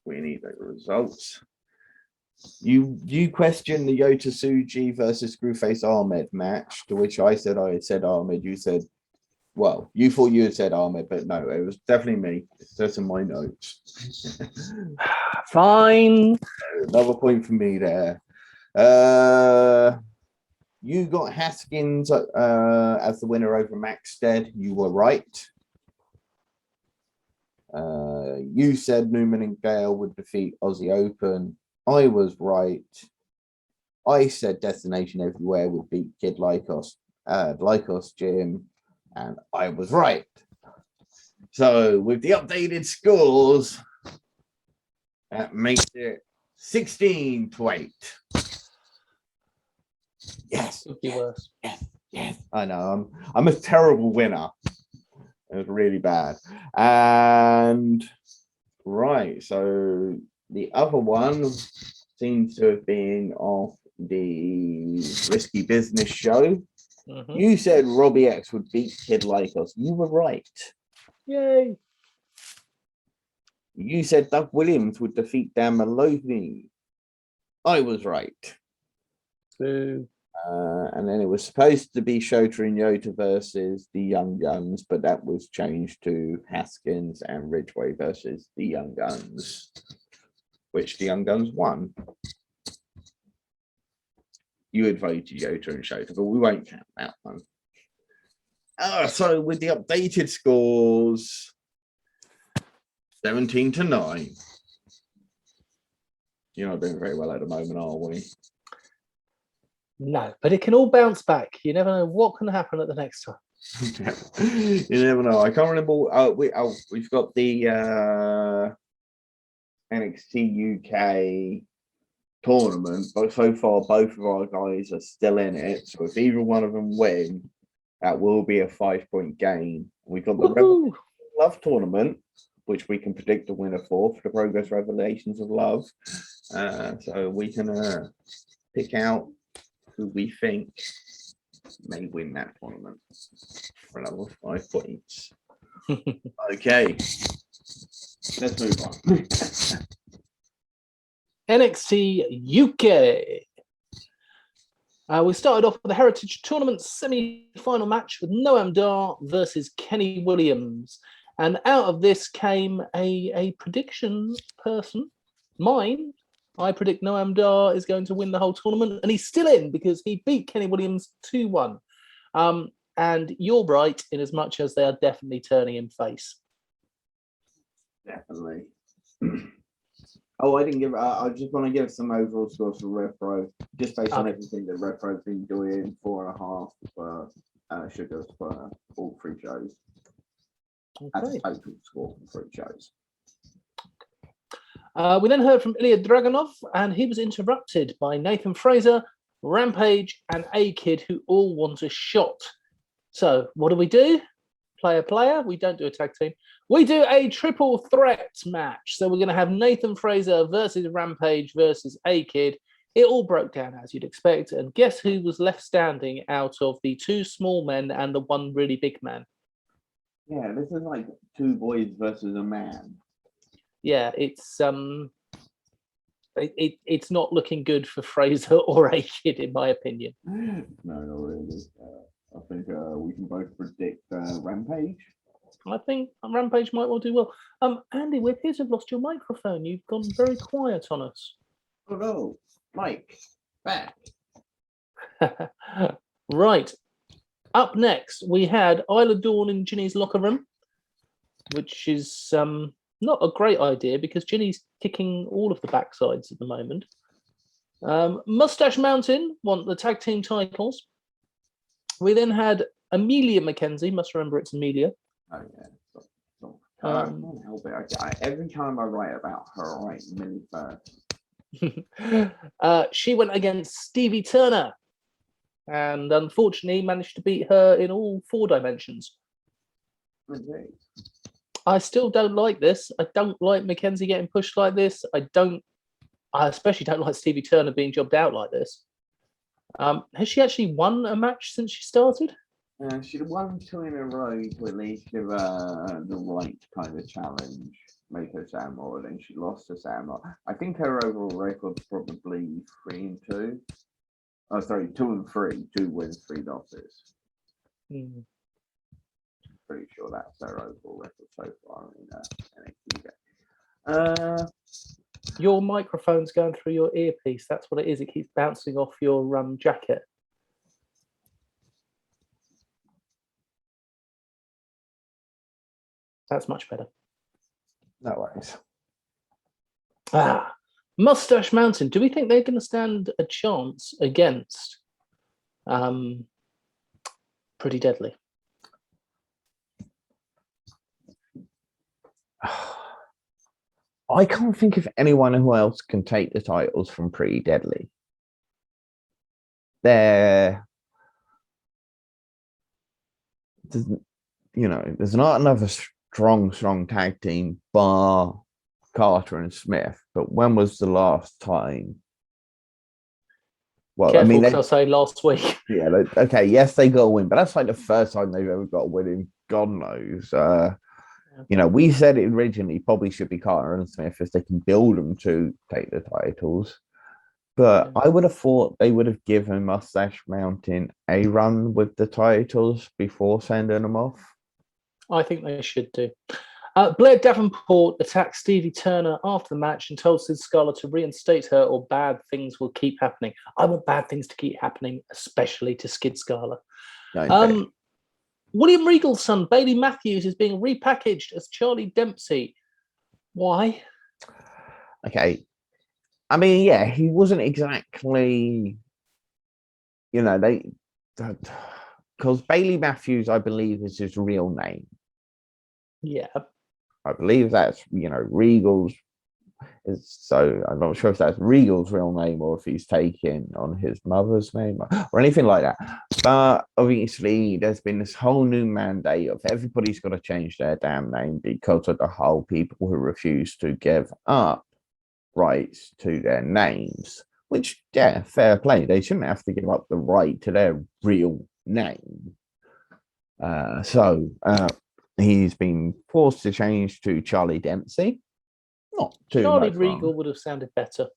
we need the results. You questioned the Yota Tsuji versus Screwface Ahmed match, to which I said Ahmed. You said, well, you thought you had said Ahmed, but no, it was definitely me. It's just in my notes. Fine. Another point for me there. You got Haskins as the winner over Maxted. You were right. You said Newman and Gale would defeat Aussie Open. I was right. I said Destination Everywhere would beat Kid Lycos Jim, and I was right. So with the updated scores, that makes it 16-8. Yes. Could be worse. Yes. I know. I'm a terrible winner. It was really bad. And right, so the other one seems to have been off the Risky Business show. Mm-hmm. You said Robbie X would beat Kid Lycos. You were right. Yay. You said Doug Williams would defeat Dan Maloney. I was right. Boo. And then it was supposed to be Shota and Yota versus the Young Guns, but that was changed to Haskins and Ridgeway versus the Young Guns, which the Young Guns won. You had voted Yota and Shota, but we won't count that one. So with the updated scores, 17-9. You're not doing very well at the moment, are we? No, but it can all bounce back. You never know what can happen at the next time. You never know. I can't remember. We've got the NXT UK tournament, but so far both of our guys are still in it. So if either one of them win, that will be a 5-point gain. We've got the Love tournament, which we can predict the winner for the Progress Revelations of Love. So we can pick out who we think may win that tournament for another 5 points. Okay, let's move on. NXT UK. We started off with the Heritage Tournament semi-final match with Noam Dar versus Kenny Williams. And out of this came a prediction person, mine. I predict Noam Dar is going to win the whole tournament, and he's still in because he beat Kenny Williams 2-1. And you're right in as much as they are definitely turning him face. Definitely. I didn't give. I just want to give some overall scores for RevPro, just based on everything that RevPro's been doing. 4.5 for Sugars for all 3 shows. Okay. That's a total score for 3 shows. We then heard from Ilya Dragunov, and he was interrupted by Nathan Fraser, Rampage, and A-Kid, who all want a shot. So what do? Player. We don't do a tag team. We do a triple threat match. So we're going to have Nathan Fraser versus Rampage versus A-Kid. It all broke down as you'd expect. And guess who was left standing out of the 2 small men and the 1 really big man? Yeah, this is like 2 boys versus a man. Yeah, it's not looking good for Fraser or A-Kid, in my opinion. No, not really. I think we can both predict Rampage. I think Rampage might well do well. Andy, we appear to have lost your microphone. You've gone very quiet on us. Oh no, Mike, back. Right. Up next, we had Isla Dawn in Ginny's locker room, which is not a great idea because Ginny's kicking all of the backsides at the moment. Mustache Mountain won the tag team titles. We then had Amelia McKenzie. Must remember it's Amelia. Oh yeah. I can't help it. Every time I write about her, I write Millie first. She went against Stevie Turner, and unfortunately managed to beat her in all 4 dimensions. Okay. I still don't like this. I don't like Mackenzie getting pushed like this. I don't I especially don't like Stevie Turner being jobbed out like this. Has she actually won a match since she started? She'd have won 2 in a row to at least give her the right kind of challenge, make her sound more, then she lost to Sam. I think her overall record's probably 3-2. Oh, sorry, 2-3, 2 wins, 3 losses. Pretty sure that's her overall record so far in NXT UK. Your microphone's going through your earpiece. That's what it is. It keeps bouncing off your jacket. That's much better. No worries. Mustache Mountain. Do we think they're going to stand a chance against Pretty Deadly? I can't think of anyone who else can take the titles from Pretty Deadly. There's not another strong tag team bar Carter and Smith. But when was the last time? Well, Careful, because I'll say last week. Yeah, okay, yes, they got a win, but that's like the first time they've ever got a win in God knows. We said it originally probably should be Carter and Smith as they can build them to take the titles. But I would have thought they would have given Mustache Mountain a run with the titles before sending them off. I think they should do. Blair Davenport attacked Stevie Turner after the match and told Sid Scala to reinstate her or bad things will keep happening. I want bad things to keep happening, especially to Skid Scala. William Regal's son, Bailey Matthews, is being repackaged as Charlie Dempsey. Why? Okay. I mean, yeah, he wasn't exactly, because Bailey Matthews, I believe, is his real name. Yeah. I believe that's, Regal's. So I'm not sure if that's Regal's real name or if he's taken on his mother's name or anything like that. But obviously, there's been this whole new mandate of everybody's got to change their damn name because of the whole people who refuse to give up rights to their names, which, yeah, fair play. They shouldn't have to give up the right to their real name. So he's been forced to change to Charlie Dempsey. Not too Charlie much Regal wrong. would have sounded better.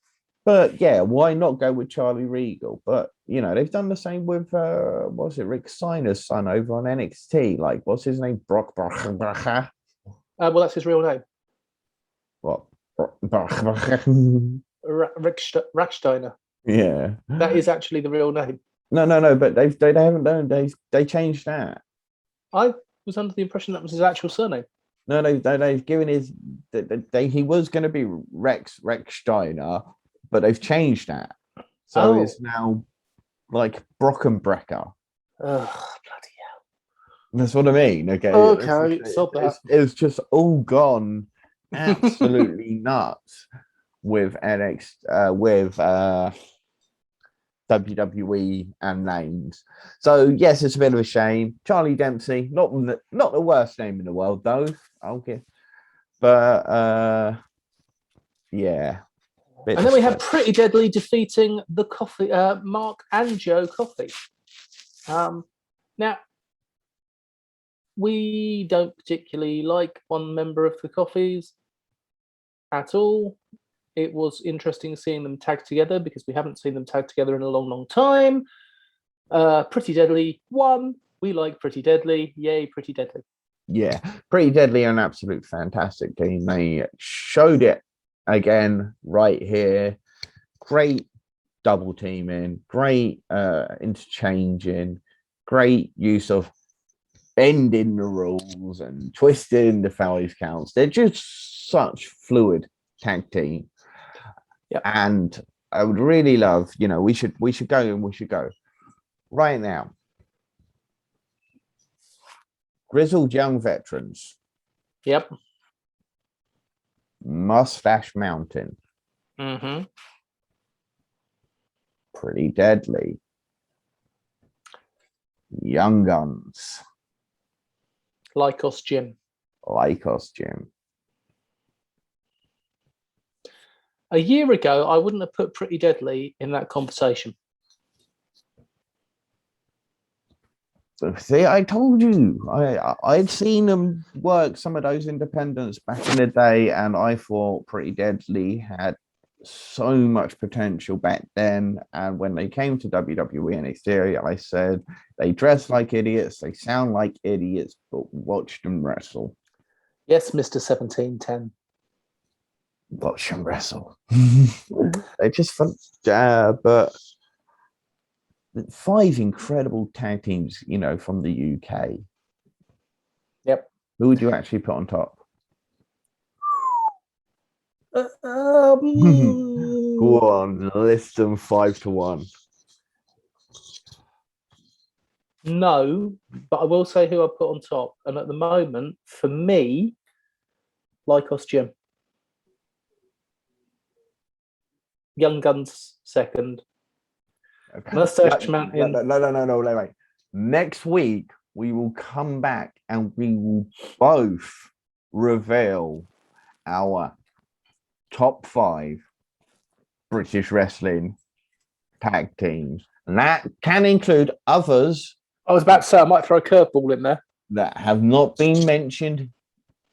But yeah, why not go with Charlie Regal? But they've done the same with Rick Steiner's son over on NXT. Like, what's his name? Brock. Well, that's his real name. What? Rick Steiner. Yeah, that is actually the real name. No. But they haven't done. They changed that. I was under the impression that was his actual surname. No, they've given his. He was going to be Rex Steiner, but they've changed that, so it's now like Brockenbrecker. Oh, bloody hell! That's what I mean. Okay, it's just all gone absolutely nuts with WWE and names. So yes, it's a bit of a shame. Charlie Dempsey, not the worst name in the world though. Okay, but yeah. And then we have Pretty Deadly defeating the Coffee, Mark and Joe Coffey. Now, we don't particularly like one member of the Coffeys at all. It was interesting seeing them tag together because we haven't seen them tag together in a long time. Pretty Deadly won. We like Pretty Deadly. Yay, Pretty Deadly. Yeah, Pretty Deadly are an absolute fantastic team. They showed it again right here. Great double teaming, great interchanging, great use of bending the rules and twisting the Fallies counts. They're just such fluid tag team. Yep. And I would really love, we should go right now. Grizzled young veterans. Yep. Mustache Mountain. Mm-hmm. Pretty Deadly. Young Guns. Lycos Jim. A year ago, I wouldn't have put Pretty Deadly in that conversation. See, I told you, I'd seen them work some of those independents back in the day, and I thought Pretty Deadly had so much potential back then. And when they came to WWE NXT, I said they dress like idiots, they sound like idiots, but watch them wrestle. Yes, Mr. 1710. Watch them wrestle. They just fun, but 5 incredible tag teams, you know, from the UK. Yep. Who would you actually put on top? Go on, list them 5 to 1. No, but I will say who I put on top. And at the moment, for me, Lycos Jim. Young Guns second. Okay. Mustache Mountain. No, wait. Next week, we will come back and we will both reveal our top 5 British wrestling tag teams. And that can include others. I was about to say I might throw a curveball in there. That have not been mentioned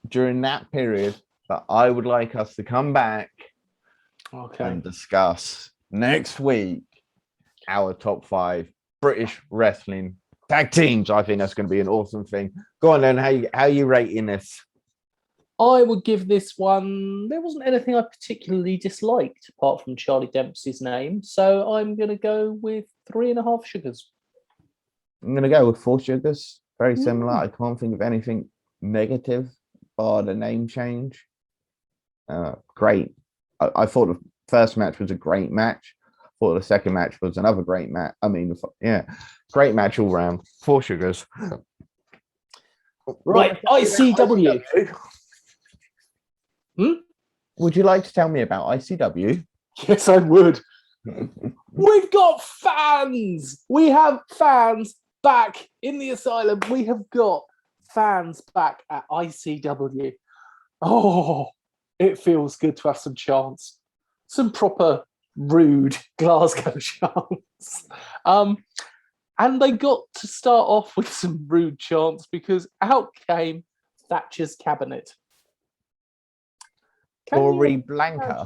during that period, but I would like us to come back and discuss next week our top 5 British wrestling tag teams. I think that's going to be an awesome thing. Go on then, how you rating this? I would give this one, there wasn't anything I particularly disliked apart from Charlie Dempsey's name, so I'm going to go with 3.5 sugars. I'm going to go with 4 sugars. Very similar. I can't think of anything negative bar the name change. Great. I thought the first match was a great match. I thought the second match was another great match. I mean, yeah, great match all round. 4 sugars. Right, ICW. Would you like to tell me about ICW? Yes, I would. We've got fans. We have fans back in the asylum. We have got fans back at ICW. Oh, it feels good to have some chants. Some proper rude Glasgow chants. And they got to start off with some rude chants because out came Thatcher's Cabinet. Tory Blanca.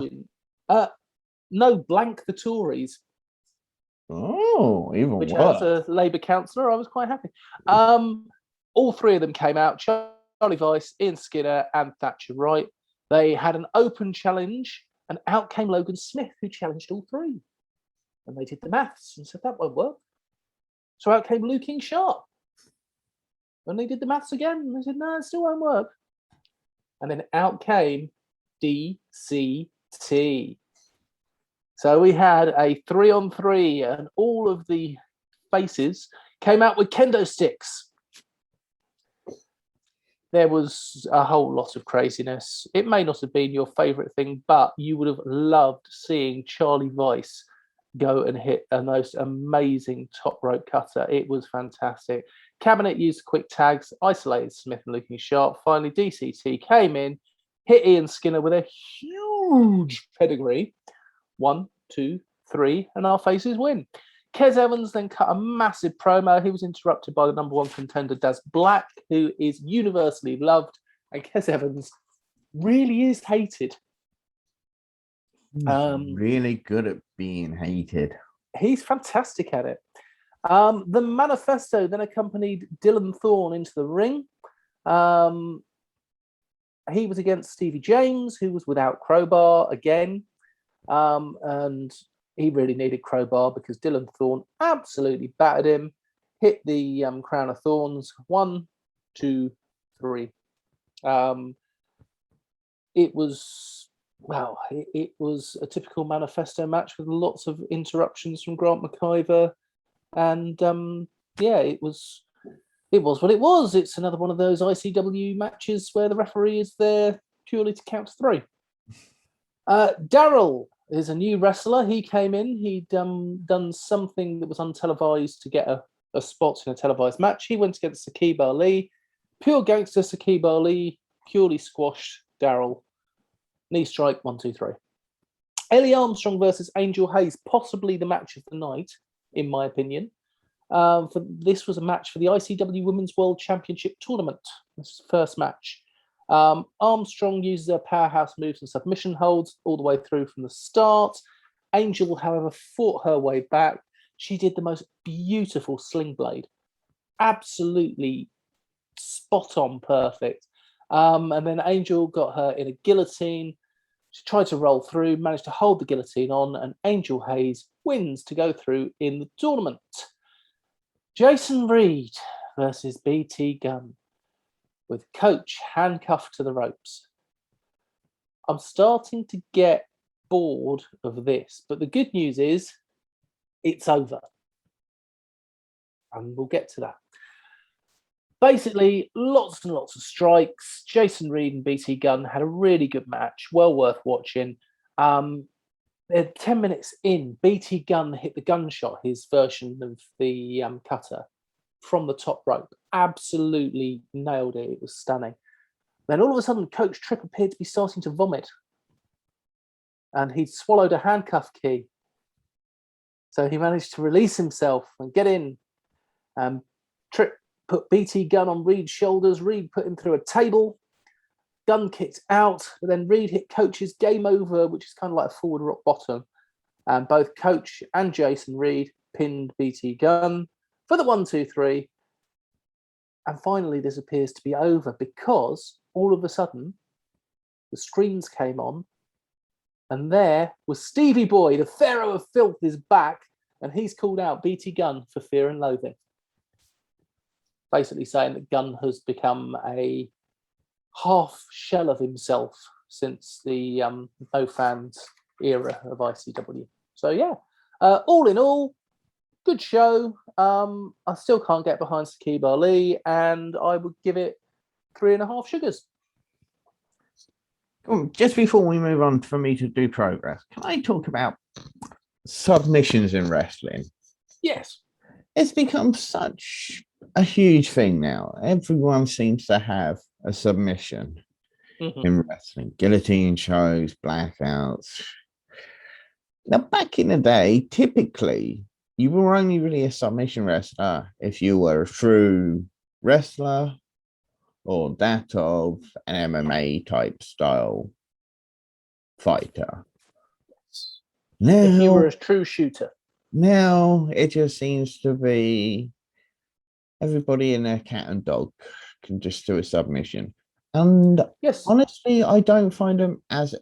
No, Blank the Tories. Oh, even which worse. as a Labour councillor, I was quite happy. All 3 of them came out, Charlie Weiss, Ian Skinner and Thatcher Wright. They had an open challenge and out came Logan Smith, who challenged all 3. And they did the maths and said, that won't work. So out came Luke King Sharp. And they did the maths again and they said, no, it still won't work. And then out came DCT. So we had a 3-on-3 and all of the faces came out with kendo sticks. There was a whole lot of craziness. It may not have been your favourite thing, but you would have loved seeing Charlie Weiss go and hit a most amazing top rope cutter. It was fantastic. Cabinet used quick tags, isolated Smith and looking sharp. Finally, DCT came in, hit Ian Skinner with a huge pedigree. 1, 2, 3, and our faces win. Kez Evans then cut a massive promo. He was interrupted by the number 1 contender, Daz Black, who is universally loved. And Kez Evans really is hated. He's really good at being hated. He's fantastic at it. The Manifesto then accompanied Dylan Thorne into the ring. He was against Stevie James, who was without Crowbar again. And he really needed Crowbar because Dylan Thorne absolutely battered him, hit the Crown of Thorns. 1, 2, 3. It was a typical Manifesto match with lots of interruptions from Grant McIver, and it was what it was. It's another one of those ICW matches where the referee is there purely to count to 3. Daryl is a new wrestler. He came in. He'd done something that was untelevised to get a spot in a televised match. He went against Saqib Ali. Pure gangster Saqib Ali purely squashed Daryl. Knee strike, 1, 2, 3. Ellie Armstrong versus Angel Hayes, possibly the match of the night, in my opinion. This was a match for the ICW Women's World Championship Tournament. This is the first match. Armstrong uses her powerhouse moves and submission holds all the way through from the start. Angel, however, fought her way back. She did the most beautiful sling blade. Absolutely spot on perfect. And then Angel got her in a guillotine. She tried to roll through, managed to hold the guillotine on, and Angel Hayes wins to go through in the tournament. Jason Reed versus BT Gunn, with Coach handcuffed to the ropes. I'm starting to get bored of this, but the good news is it's over. And we'll get to that. Basically, lots and lots of strikes. Jason Reed and BT Gunn had a really good match, well worth watching. 10 minutes in, BT Gunn hit the gunshot, his version of the cutter, from the top rope. Absolutely nailed it. It was stunning. Then all of a sudden, Coach Tripp appeared to be starting to vomit. And he'd swallowed a handcuff key. So he managed to release himself and get in. Tripp put BT Gunn on Reed's shoulders. Reed put him through a table. Gunn kicked out, but then Reed hit Coach's game over, which is kind of like a forward rock bottom. And both Coach and Jason Reed pinned BT Gunn for the 1-2-3. And finally, this appears to be over because all of a sudden, the screens came on, and there was Stevie Boy, the Pharaoh of Filth, is back, and he's called out BT Gunn for Fear and Loathing. Basically saying that Gunn has become a half shell of himself since the no fans era of ICW. So yeah, all in all, good show. I still can't get behind Saqib Ali, and I would give it 3.5 sugars. Just before we move on for me to do progress, can I talk about submissions in wrestling? Yes. It's become such a huge thing now. Everyone seems to have a submission in wrestling. Guillotine shows, blackouts. Now, back in the day, typically, you were only really a submission wrestler if you were a true wrestler or that of an MMA type style fighter. Now, if you were a true shooter. Now it just seems to be everybody in their cat and dog can just do a submission. And yes, honestly, I don't find them as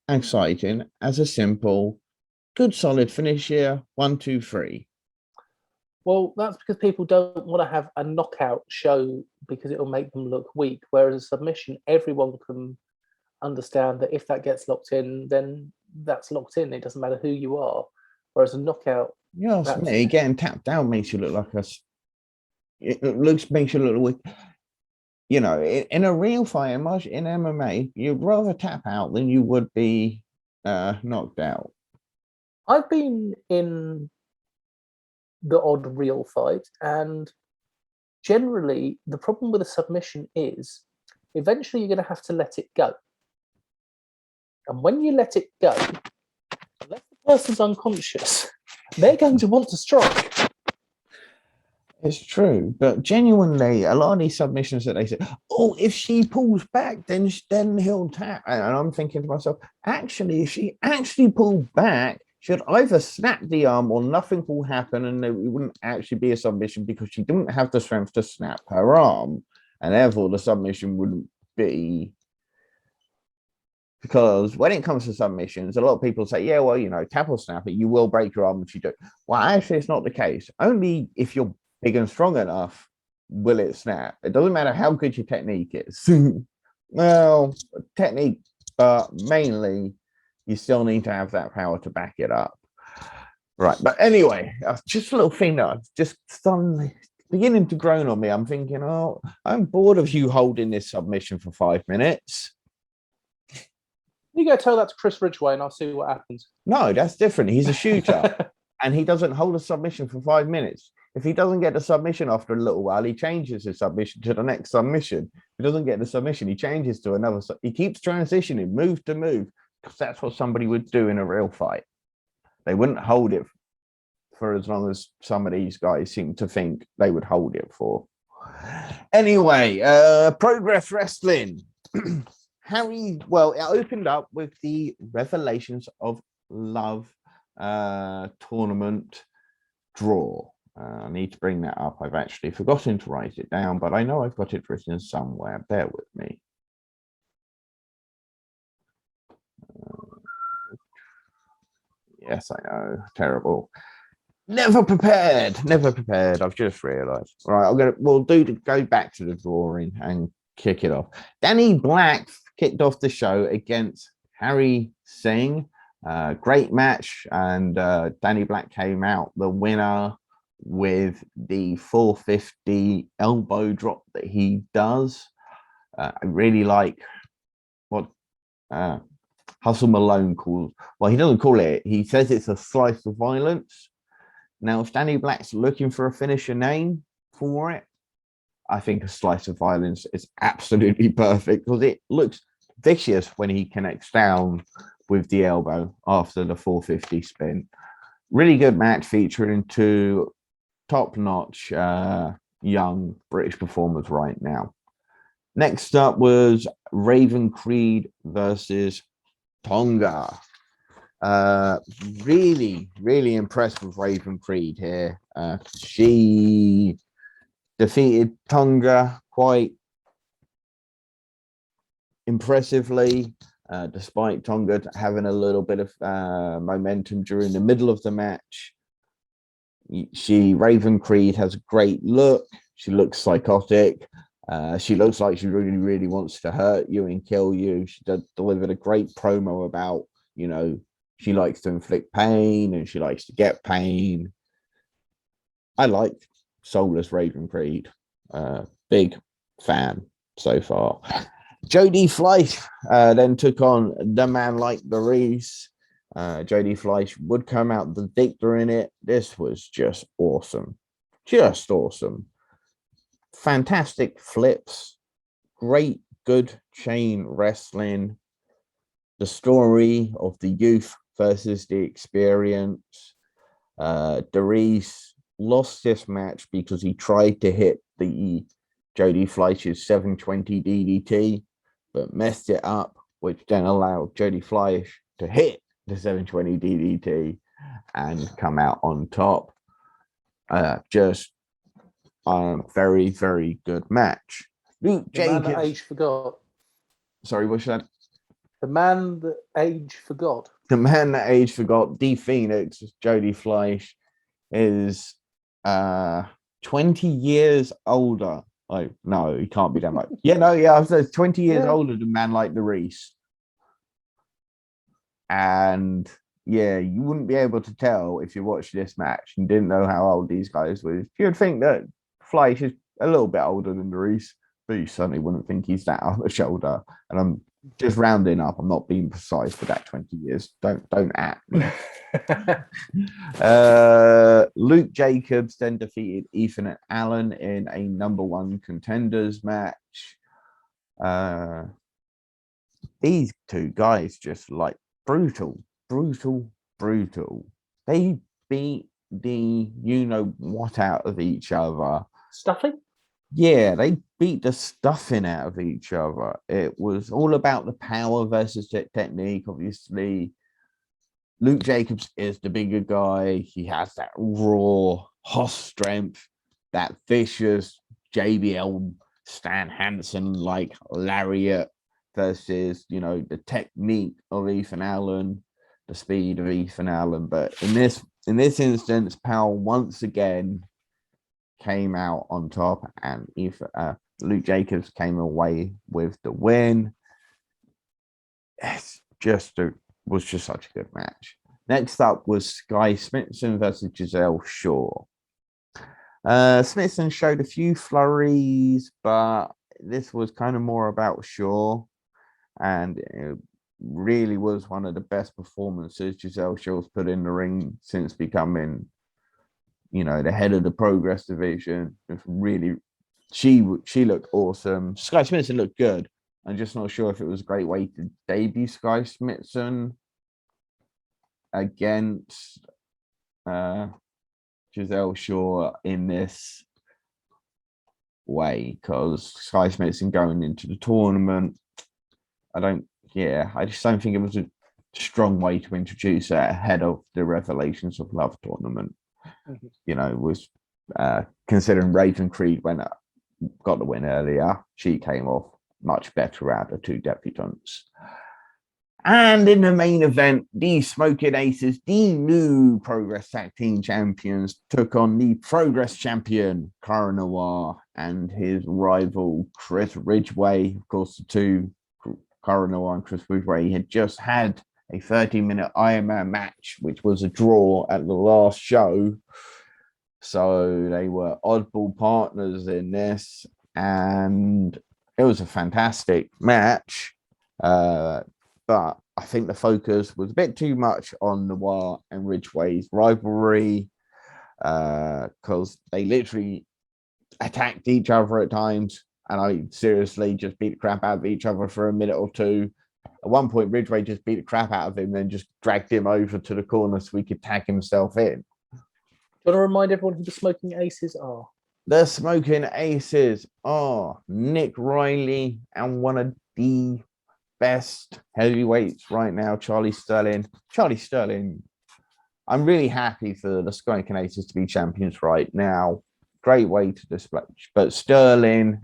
exciting as a simple, good, solid finish here, 1, 2, 3. Well, that's because people don't want to have a knockout show because it'll make them look weak. Whereas a submission, everyone can understand that if that gets locked in, then that's locked in. It doesn't matter who you are. Whereas a knockout, me, getting tapped down makes you look like makes you look weak. You know, in a real fight, in MMA, you'd rather tap out than you would be knocked out. I've been in the odd real fight, and generally the problem with a submission is eventually you're going to have to let it go. And when you let it go, unless the person's unconscious, they're going to want to strike. It's true, but genuinely, a lot of these submissions that they say, oh, if she pulls back, then he'll tap. And I'm thinking to myself, actually, if she actually pulled back, she'd either snap the arm or nothing will happen, and it wouldn't actually be a submission because she didn't have the strength to snap her arm, and therefore the submission wouldn't be. Because when it comes to submissions, a lot of people say, yeah, well, you know, tap or snap it, you will break your arm if you do. Well, actually, it's not the case. Only if you're big and strong enough will it snap. It doesn't matter how good your technique is. Well, technique, but mainly you still need to have that power to back it up. Right. But anyway, just a little thing that I've just suddenly beginning to groan on me. I'm thinking, oh, I'm bored of you holding this submission for 5 minutes. You go tell that to Chris Ridgway and I'll see what happens. No, that's different. He's a shooter and he doesn't hold a submission for 5 minutes. If he doesn't get the submission after a little while, he changes his submission to the next submission. If he doesn't get the submission, he changes to another. He keeps transitioning, move to move, because that's what somebody would do in a real fight. They wouldn't hold it for as long as some of these guys seem to think they would hold it for. Anyway, Progress Wrestling. Harry, well, it opened up with the Revelations of Love tournament draw. I need to bring that up. I've actually forgotten to write it down, but I know I've got it written somewhere. Bear with me. Yes, I know. Terrible. Never prepared. Never prepared. I've just realised. All right, we'll go back to the drawing and kick it off. Danny Black kicked off the show against Harry Singh. Great match, and Danny Black came out the winner with the 450 elbow drop that he does. I really like what Hustle Malone calls, well, he doesn't call it, he says it's a slice of violence. Now, if Danny Black's looking for a finisher name for it, I think a slice of violence is absolutely perfect because it looks vicious when he connects down with the elbow after the 450 spin. Really good match featuring two top-notch young British performers right now. Next up was Ravencreed versus Tonga. Really, really impressed with Ravencreed here. She defeated Tonga quite impressively, despite Tonga having a little bit of momentum during the middle of the match. Ravencreed has a great look. She looks psychotic. She looks like she really, really wants to hurt you and kill you. She delivered a great promo about, you know, she likes to inflict pain and she likes to get pain. I like Soulless Ravencreed. Big fan so far. Jodie Fleisch then took on the man like the Reese. Jodie Fleisch would come out the victor in it. This was just awesome. Just awesome. Fantastic flips. Great, good chain wrestling. The story of the youth versus the experience. Darius lost this match because he tried to hit the Jodie Fleisch's 720 DDT, but messed it up, which then allowed Jodie Fleisch to hit the 720 DDT and come out on top. Just a very, very good match. Luke Jacobs. Man that age forgot. Sorry, what's that? The man that age forgot. The man that age forgot. D Phoenix, Jodie Fleisch, is 20 years older. Oh, no, he can't be that much. I was 20 years older than man like the Reese. And yeah, you wouldn't be able to tell if you watched this match and didn't know how old these guys were. You'd think that Fleisch is a little bit older than the Reese, but you certainly wouldn't think he's that on the shoulder. And I'm just rounding up. I'm not being precise for that 20 years. Don't act. Luke Jacobs then defeated Ethan Allen in a #1 contenders match. These two guys just like brutal. They beat the what out of each other. Stuffing? Yeah, they beat the stuffing out of each other. It was all about the power versus technique. Obviously, Luke Jacobs is the bigger guy. He has that raw, hot strength, that vicious JBL Stan Hansen-like lariat versus, the technique of Ethan Allen, the speed of Ethan Allen. But in this instance, Powell once again came out on top, and Luke Jacobs came away with the win. Was just such a good match. Next up was Sky Smithson versus Giselle Shaw. Smithson showed a few flurries, but this was kind of more about Shaw, and it really was one of the best performances Giselle Shaw's put in the ring since becoming the head of the Progress division. Really, she looked awesome. Sky Smithson looked good, I'm just not sure if it was a great way to debut Sky Smithson against Giselle Shaw in this way, because Sky Smithson going into the tournament, I just don't think it was a strong way to introduce her ahead of the Revelations of Love tournament. Was considering Ravencreed got the win earlier, she came off much better out of two debutants. And in the main event, the Smoking Aces, the new Progress Tag Team Champions, took on the Progress Champion, Carnival, and his rival, Chris Ridgway. Of course, the two, Carnival and Chris Ridgway, had just had a 30-minute Iron Man match, which was a draw at the last show. So they were oddball partners in this, and it was a fantastic match. But I think the focus was a bit too much on Noir and Ridgway's rivalry, because they literally attacked each other at times, and I seriously just beat the crap out of each other for a minute or two. At one point, Ridgway just beat the crap out of him, then just dragged him over to the corner so he could tag himself in. Do you want to remind everyone who the Smoking Aces are? The Smoking Aces are Nick Riley and one of the best heavyweights right now, Charlie Sterling. Charlie Sterling, I'm really happy for the Smoking Aces to be champions right now. Great way to display. But Sterling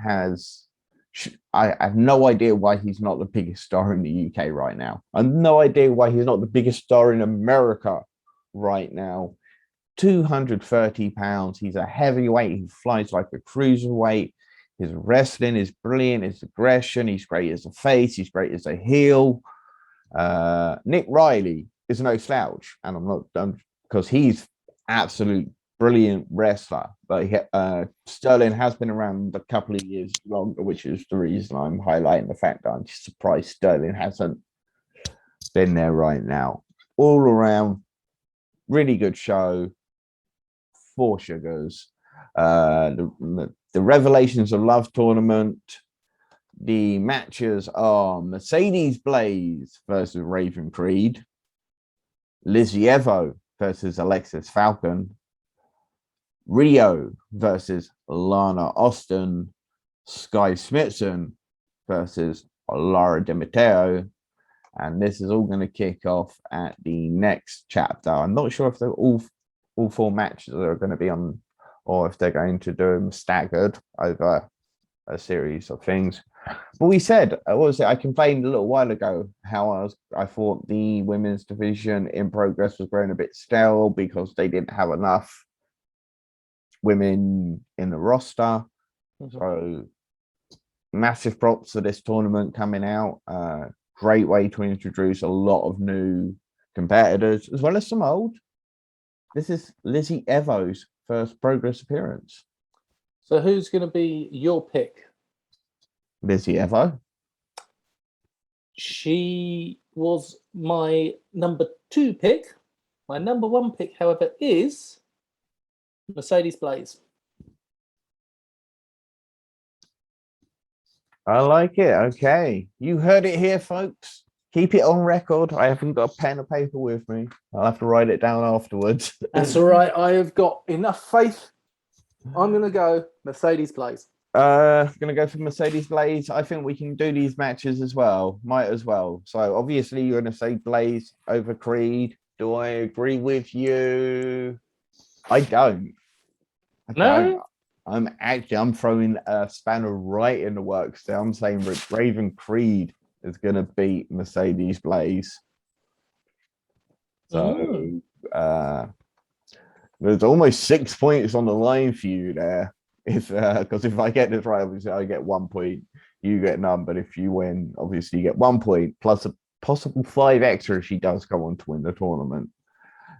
I have no idea why he's not the biggest star in the UK right now. I have no idea why he's not the biggest star in America right now. 230 pounds. He's a heavyweight. He flies like a cruiserweight. His wrestling is brilliant. His aggression. He's great as a face. He's great as a heel. Nick Riley is no slouch, and I'm not done because he's absolute brilliant wrestler. But Sterling has been around a couple of years longer, which is the reason I'm highlighting the fact that I'm just surprised Sterling hasn't been there right now. All around, really good show. 4 sugars. The Revelations of Love tournament. The matches are Mercedes Blaze versus Ravencreed, Lizzie Evo versus Alexis Falcon, Rio versus Lana Austin, Sky Smithson versus Laura De Mateo, and this is all going to kick off at the next chapter. I'm not sure if they're all 4 matches are going to be on, or if they're going to do them staggered over a series of things. But we said, I complained a little while ago how I thought the women's division in Progress was growing a bit stale because they didn't have enough women in the roster. So massive props for this tournament coming out. Great way to introduce a lot of new competitors as well as some old. This is Lizzie Evo's first Progress appearance. So who's going to be your pick? Lizzie Evo. She was my number 2 pick. My number 1 pick, however, is Mercedes Blaze. I like it. Okay. You heard it here, folks. Keep it on record. I haven't got a pen or paper with me. I'll have to write it down afterwards. That's all right. I have got enough faith. I'm going to go Mercedes Blaze. Gonna go for Mercedes Blaze. I think we can do these matches as well. Might as well. So obviously you're gonna say Blaze over Creed. Do I agree with you? I don't. I'm throwing a spanner right in the works there. I'm saying Ravencreed is gonna beat Mercedes Blaze. So there's almost 6 points on the line for you there. Because if I get this right, obviously I get 1 point, you get none. But if you win, obviously you get 1 point plus a possible 5 extra if she does go on to win the tournament.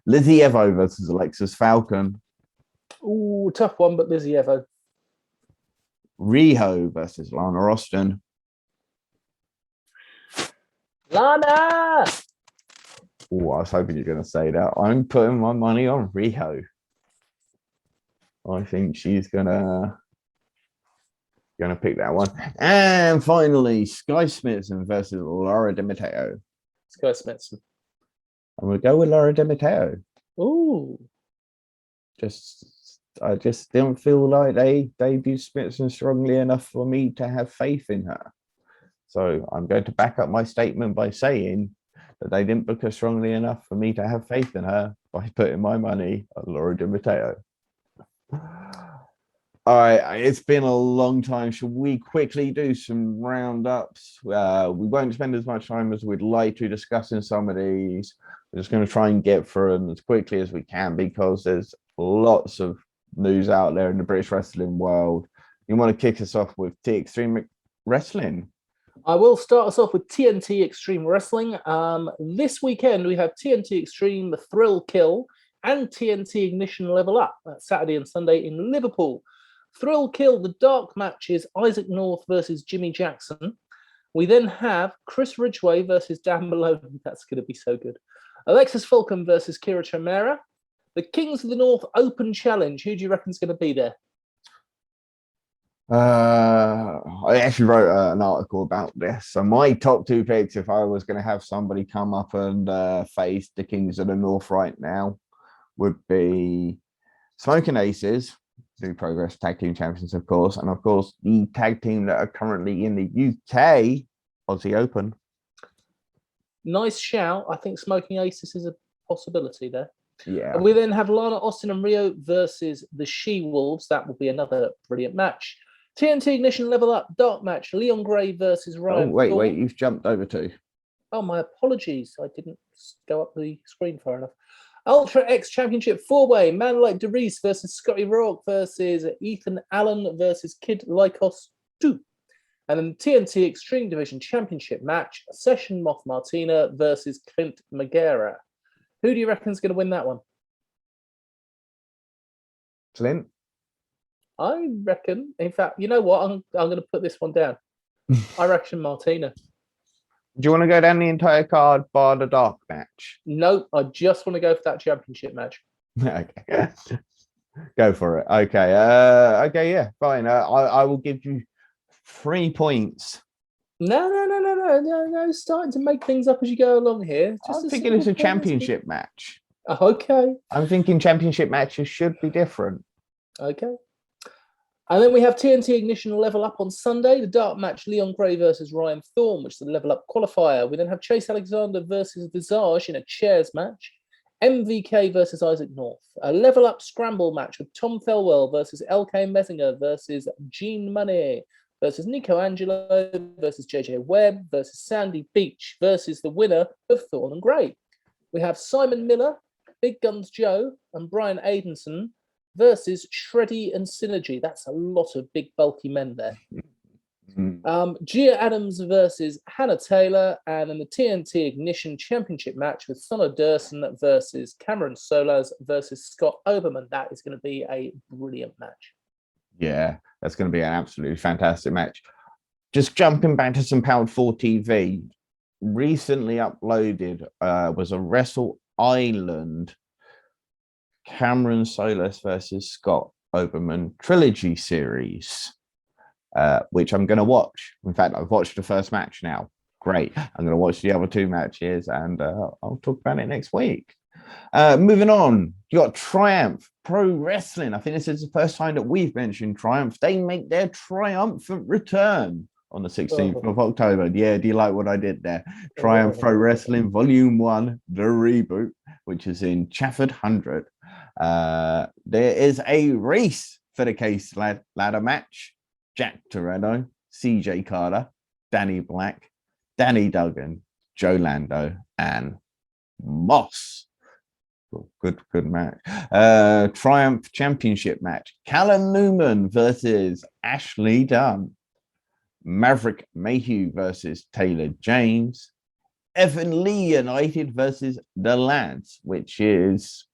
Lizzie Evo versus Alexis Falcon. Ooh, tough one, but Lizzie Evo. Riho versus Lana Austin. Lana! Oh, I was hoping you're going to say that. I'm putting my money on Riho. I think she's gonna Gonna pick that one. And finally, Sky Smithson versus Laura De Mateo. Sky Smithson. I'm gonna go with Laura De Mateo. Ooh. I just didn't feel like they debuted Smithson strongly enough for me to have faith in her. So I'm going to back up my statement by saying that they didn't book her strongly enough for me to have faith in her by putting my money on Laura De Mateo. All right, it's been a long time. Should we quickly do some roundups? We won't spend as much time as we'd like to discussing some of these. We're just going to try and get through them as quickly as we can because there's lots of news out there in the British wrestling world. You want to kick us off with TNT Extreme Wrestling? I will start us off with TNT Extreme Wrestling. This weekend, we have TNT Extreme Thrill Kill and TNT Ignition Level Up. That's Saturday and Sunday in Liverpool. Thrill Kill, the dark match is Isaac North versus Jimmy Jackson. We then have Chris Ridgway versus Dan Maloney. That's going to be so good. Alexis Falcon versus Kira Chimera. The Kings of the North Open Challenge. Who do you reckon is going to be there? I actually wrote an article about this. So my top two picks, if I was going to have somebody come up and face the Kings of the North right now, would be Smoking Aces, New Progress Tag Team Champions, of course, and of course the tag team that are currently in the UK, Aussie Open. Nice shout. I think Smoking Aces is a possibility there. Yeah. And we then have Lana, Austin, and Rio versus the She-Wolves. That will be another brilliant match. TNT Ignition Level Up, dark match, Leon Gray versus Ryan. Oh, wait, you've jumped over two. Oh, my apologies. I didn't go up the screen far enough. Ultra X Championship 4-way, Man Like DeReese versus Scotty Rourke versus Ethan Allen versus Kid Lycos 2. And then TNT Extreme Division Championship match, Session Moth Martina versus Clint Magera. Who do you reckon is going to win that one? Clint? I reckon, in fact, you know what? I'm going to put this one down. I reckon Martina. Do you want to go down the entire card bar the dark match? No, I just want to go for that championship match. Okay. Go for it. Okay. Okay, yeah, fine. I will give you 3 points. No. Starting to make things up as you go along here. I'm thinking it's a championship match. Okay. I'm thinking championship matches should be different. Okay. And then we have TNT Ignition Level Up on Sunday. The dark match, Leon Gray versus Ryan Thorne, which is the Level Up qualifier. We then have Chase Alexander versus Visage in a chairs match. MVK versus Isaac North. A Level Up scramble match with Tom Thelwell versus LK Messinger versus Gene Money versus Nico Angelo versus JJ Webb versus Sandy Beach versus the winner of Thorne and Gray. We have Simon Miller, Big Guns Joe, and Brian Aidenson versus Shreddy and Synergy. That's a lot of big, bulky men there. Gia Adams versus Hannah Taylor, and in the TNT Ignition Championship match with Sonna Durson versus Cameron Solas versus Scott Oberman. That is going to be a brilliant match. Yeah, that's going to be an absolutely fantastic match. Just jumping back to some Powered 4 TV, recently uploaded was a Wrestle Island Cameron Solas versus Scott Oberman trilogy series, which I'm going to watch. In fact, I've watched the first match now. Great. I'm going to watch the other 2 matches and I'll talk about it next week. Moving on, you got Triumph Pro Wrestling. I think this is the first time that we've mentioned Triumph. They make their triumphant return on the 16th of October. Yeah, do you like what I did there? Triumph Pro Wrestling Volume 1, the reboot, which is in Chafford 100. There is a race for the case ladder match. Jack Toreno, CJ Carter, Danny Black, Danny Duggan, Joe Lando, and Moss. Good match. Triumph Championship match. Callum Newman versus Ashley Dunn. Maverick Mayhew versus Taylor James. Evan Lee United versus The Lads, which is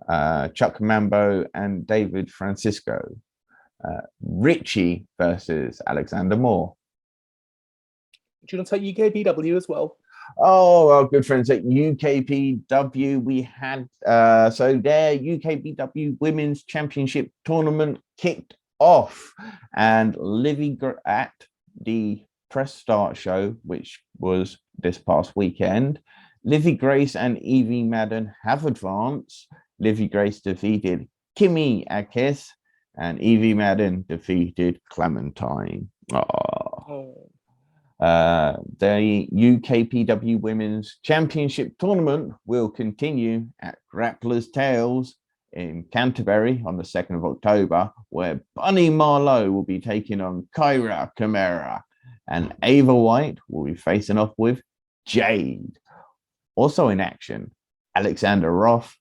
Chuck Mambo and David Francisco. Richie versus Alexander Moore. Do you want to take UKPW as well? Oh, our good friends at UKPW. We had so their UKPW Women's Championship tournament kicked off. And Livy at the press start show, which was this past weekend, Livy Grace and Evie Madden have advanced. Livy Grace defeated Kimmy Akis, and Evie Madden defeated Clementine. The UKPW Women's Championship Tournament will continue at Grappler's Tales in Canterbury on the 2nd of October, where Bunny Marlowe will be taking on Kyra Chimera, and Ava White will be facing off with Jade. Also in action, Alexander Roth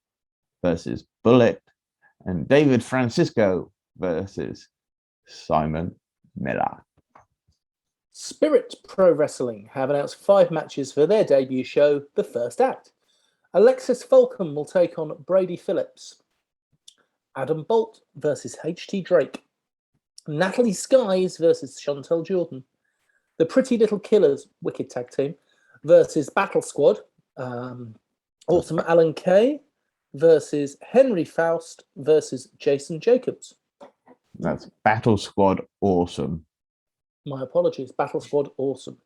versus Bullet, and David Francisco versus Simon Miller. Spirit Pro Wrestling have announced 5 matches for their debut show, The First Act. Alexis Falcon will take on Brady Phillips. Adam Bolt versus HT Drake. Natalie Skies versus Chantel Jordan. The Pretty Little Killers, Wicked Tag Team, versus Battle Squad. Awesome Alan Kay versus Henry Faust versus Jason Jacobs. That's Battle Squad Awesome. My apologies, Battle Squad Awesome.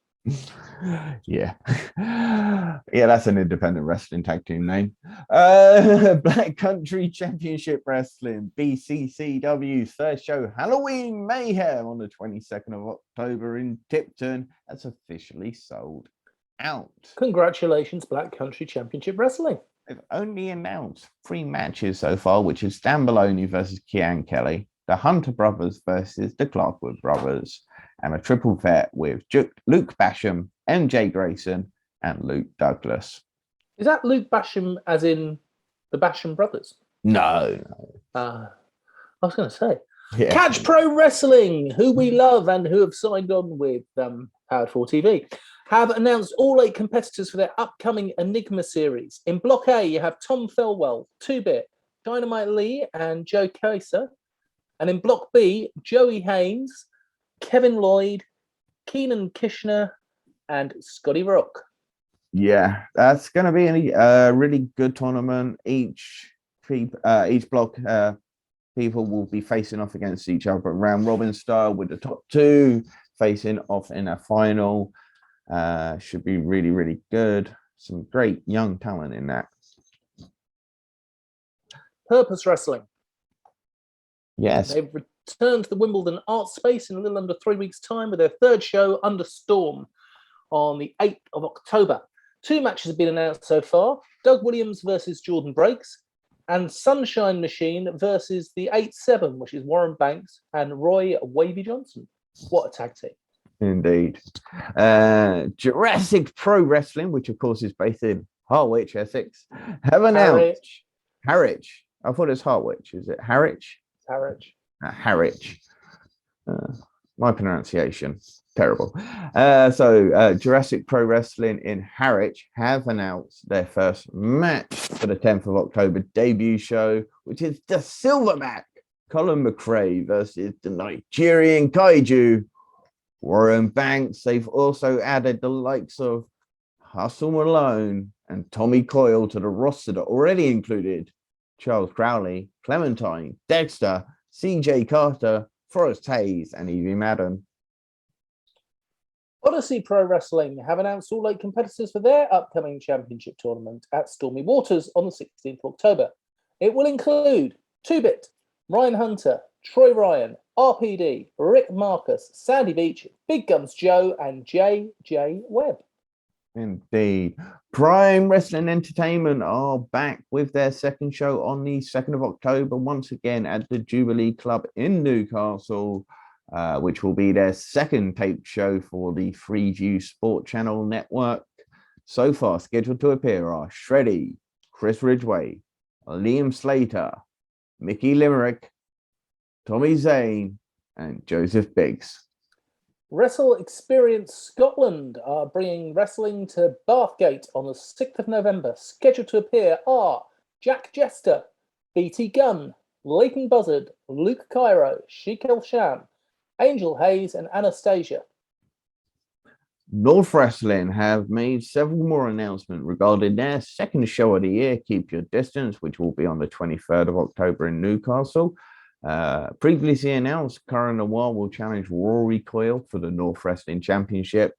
Yeah. Yeah, that's an independent wrestling tag team name. Black Country Championship Wrestling, BCCW, third show, Halloween Mayhem on the 22nd of October in Tipton. That's officially sold out. Congratulations, Black Country Championship Wrestling. They've only announced 3 matches so far, which is Stan Maloney versus Kian Kelly, the Hunter Brothers versus the Clarkwood Brothers, and a triple threat with Luke Basham, MJ Grayson, and Luke Douglas. Is that Luke Basham as in the Basham Brothers? No. I was going to say. Yeah. Catch Pro Wrestling, who we love and who have signed on with Powered 4 TV, have announced all 8 competitors for their upcoming Enigma series. In Block A, you have Tom Thelwell, 2-Bit, Dynamite Lee, and Joe Kaiser. And in Block B, Joey Haynes, Kevin Lloyd, Keenan Kishner, and Scotty Rock. Yeah, that's going to be a really good tournament. Each block people will be facing off against each other round robin style, with the top 2 facing off in a final. Should be really, really good. Some great young talent in that. Purpose Wrestling. Yes. They've returned to the Wimbledon Art Space in a little under 3 weeks' time with their third show, Under Storm, on the 8th of October. 2 matches have been announced so far. Doug Williams versus Jordan Breaks, and Sunshine Machine versus the 8-7, which is Warren Banks and Roy Wavy Johnson. What a tag team. Indeed. Jurassic Pro Wrestling, which of course is based in Harwich, Essex, have announced... Harwich. I thought it was Harwich. Is it Harwich? Harwich. Harwich. My pronunciation, terrible. Jurassic Pro Wrestling in Harwich have announced their first match for the 10th of October debut show, which is the Silverback, Colin McRae versus the Nigerian Kaiju, Warren Banks. They've also added the likes of Hustle Malone and Tommy Coyle to the roster that already included Charles Crowley, Clementine, Dexter, CJ Carter, Forrest Hayes, and Evie Madden. Odyssey Pro Wrestling have announced all 8 competitors for their upcoming championship tournament at Stormy Waters on the 16th of October. It will include 2-Bit, Ryan Hunter, Troy Ryan, RPD, Rick Marcus, Sandy Beach, Big Guns Joe, and JJ Webb. Indeed. Prime Wrestling Entertainment are back with their second show on the 2nd of October, once again at the Jubilee Club in Newcastle, which will be their second taped show for the Freeview Sport Channel network. So far, scheduled to appear are Shreddy, Chris Ridgway, Liam Slater, Mickey Limerick, Tommy Zane, and Joseph Biggs. Wrestle Experience Scotland are bringing wrestling to Bathgate on the 6th of November. Scheduled to appear are Jack Jester, BT Gunn, Leighton Buzzard, Luke Cairo, Sheik El Sham, Angel Hayes, and Anastasia. North Wrestling have made several more announcements regarding their second show of the year, Keep Your Distance, which will be on the 23rd of October in Newcastle. Previously announced, Cara Noir will challenge Rory Coyle for the North Wrestling Championship.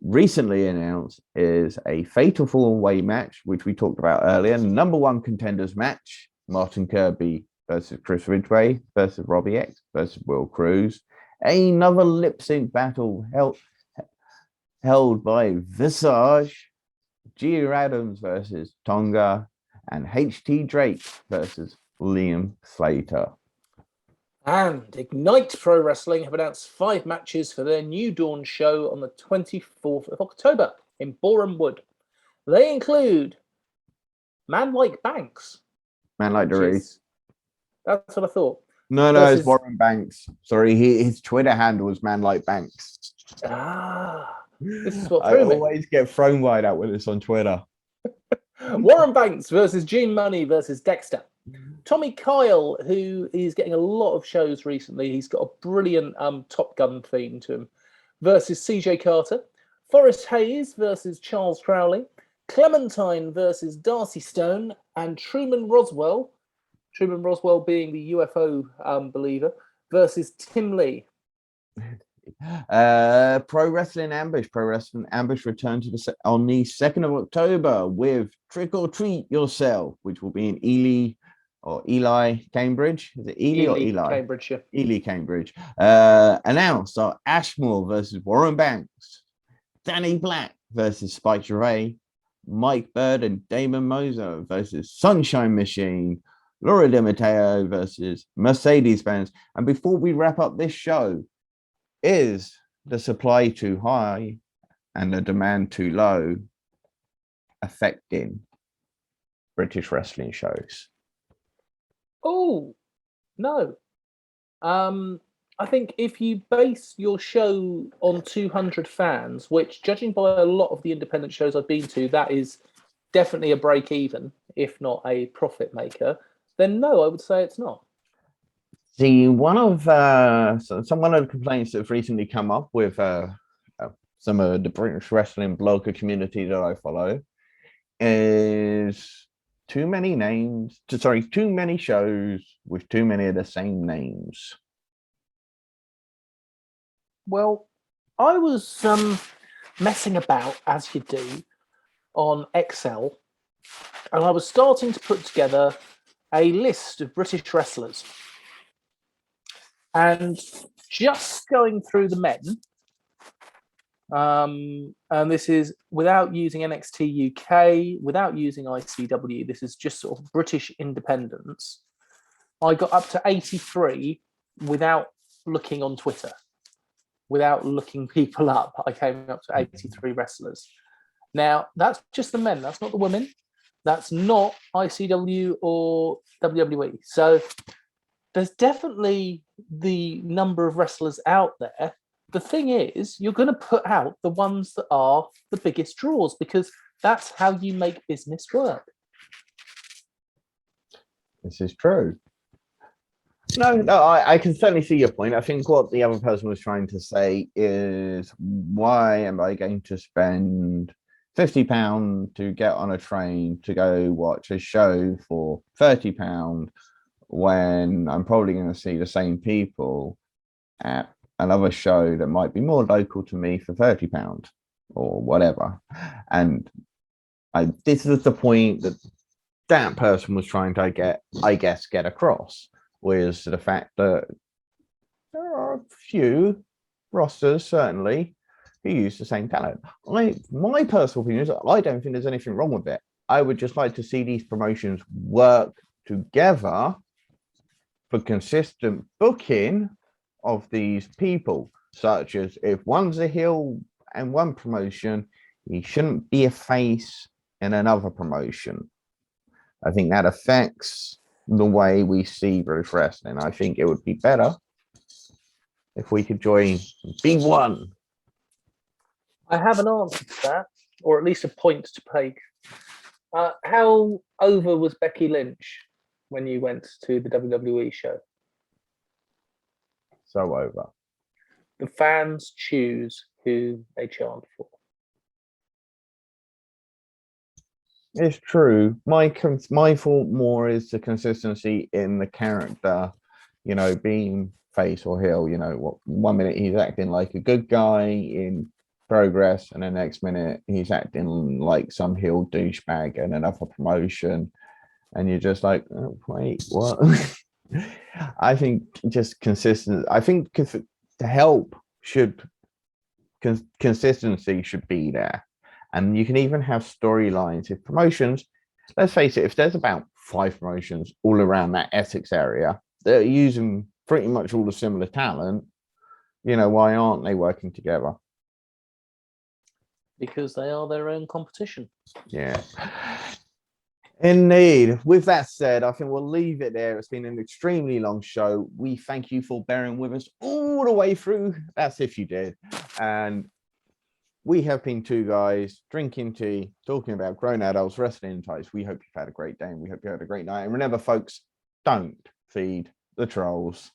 Recently announced is a fatal four-way match, which we talked about earlier. Number one contenders match: Martin Kirby versus Chris Ridgway versus Robbie X versus Will Cruz. Another lip sync battle held by Visage, Gia Adams versus Tonga, and HT Drake versus Liam Slater. And Ignite Pro Wrestling have announced 5 matches for their New Dawn show on the 24th of October in Boreham Wood. They include Man Like Banks. Man Like Doris. That's what I thought. No, it's Warren Banks. Sorry, his Twitter handle was Man Like Banks. This is what I always get thrown wide out with this on Twitter. Warren Banks versus Gene Money versus Dexter. Tommy Kyle, who is getting a lot of shows recently, he's got a brilliant Top Gun theme to him, versus CJ Carter. Forrest Hayes versus Charles Crowley. Clementine versus Darcy Stone. And Truman Roswell being the UFO believer, versus Tim Lee. Pro Wrestling Ambush. Pro Wrestling Ambush returned on the 2nd of October with Trick or Treat Yourself, which will be in Eli, Cambridge. Is it Ely or Eli? Cambridgeshire. Ely, Cambridge. Announced are Ashmore versus Warren Banks, Danny Black versus Spike Gervais, Mike Bird and Damon Moser versus Sunshine Machine, Laura De Mateo versus Mercedes-Benz. And before we wrap up this show, is the supply too high and the demand too low affecting British wrestling shows? Oh, no. I think if you base your show on 200 fans, which judging by a lot of the independent shows I've been to, that is definitely a break even, if not a profit maker, then no, I would say it's not. See, one of the complaints that have recently come up with some of the British wrestling blogger community that I follow is too many shows with too many of the same names. Well, I was messing about, as you do, on Excel, and I was starting to put together a list of British wrestlers. And just going through the men, and this is without using NXT UK, without using ICW, this is just sort of British independence. I got up to 83 without looking on Twitter, without looking people up. I came up to 83 wrestlers. Now, that's just the men, that's not the women. That's not ICW or WWE. So there's definitely the number of wrestlers out there. The thing is, you're going to put out the ones that are the biggest draws because that's how you make business work. This is true. No, I can certainly see your point. I think what the other person was trying to say is, why am I going to spend £50 to get on a train to go watch a show for £30 when I'm probably going to see the same people at another show that might be more local to me for £30 or whatever? And this is the point that person was trying to get across, was the fact that there are a few rosters, certainly, who use the same talent. My personal opinion is I don't think there's anything wrong with it. I would just like to see these promotions work together for consistent booking of these people, such as if one's a heel and one promotion, he shouldn't be a face in another promotion. I think that affects the way we see British wrestling. I think it would be better if we could join B1. I have an answer to that, or at least a point to Paige. How over was Becky Lynch when you went to the WWE show? So over. The fans choose who they chant for. It's true. My fault more is the consistency in the character you know, being face or heel. You know, what 1 minute he's acting like a good guy in Progress, and the next minute he's acting like some heel douchebag in another promotion, and you're just like, oh, wait, what? I think just consistent. I think to help should consistency should be there, and you can even have storylines if promotions. Let's face it, if there's about 5 promotions all around that Essex area, they're using pretty much all the similar talent. You know, why aren't they working together? Because they are their own competition. Yeah. Indeed. With that said, I think we'll leave it there. It's been an extremely long show. We thank you for bearing with us all the way through. That's if you did. And we have been two guys drinking tea, talking about grown adults wrestling in tights. We hope you've had a great day, and we hope you had a great night. And remember, folks, don't feed the trolls.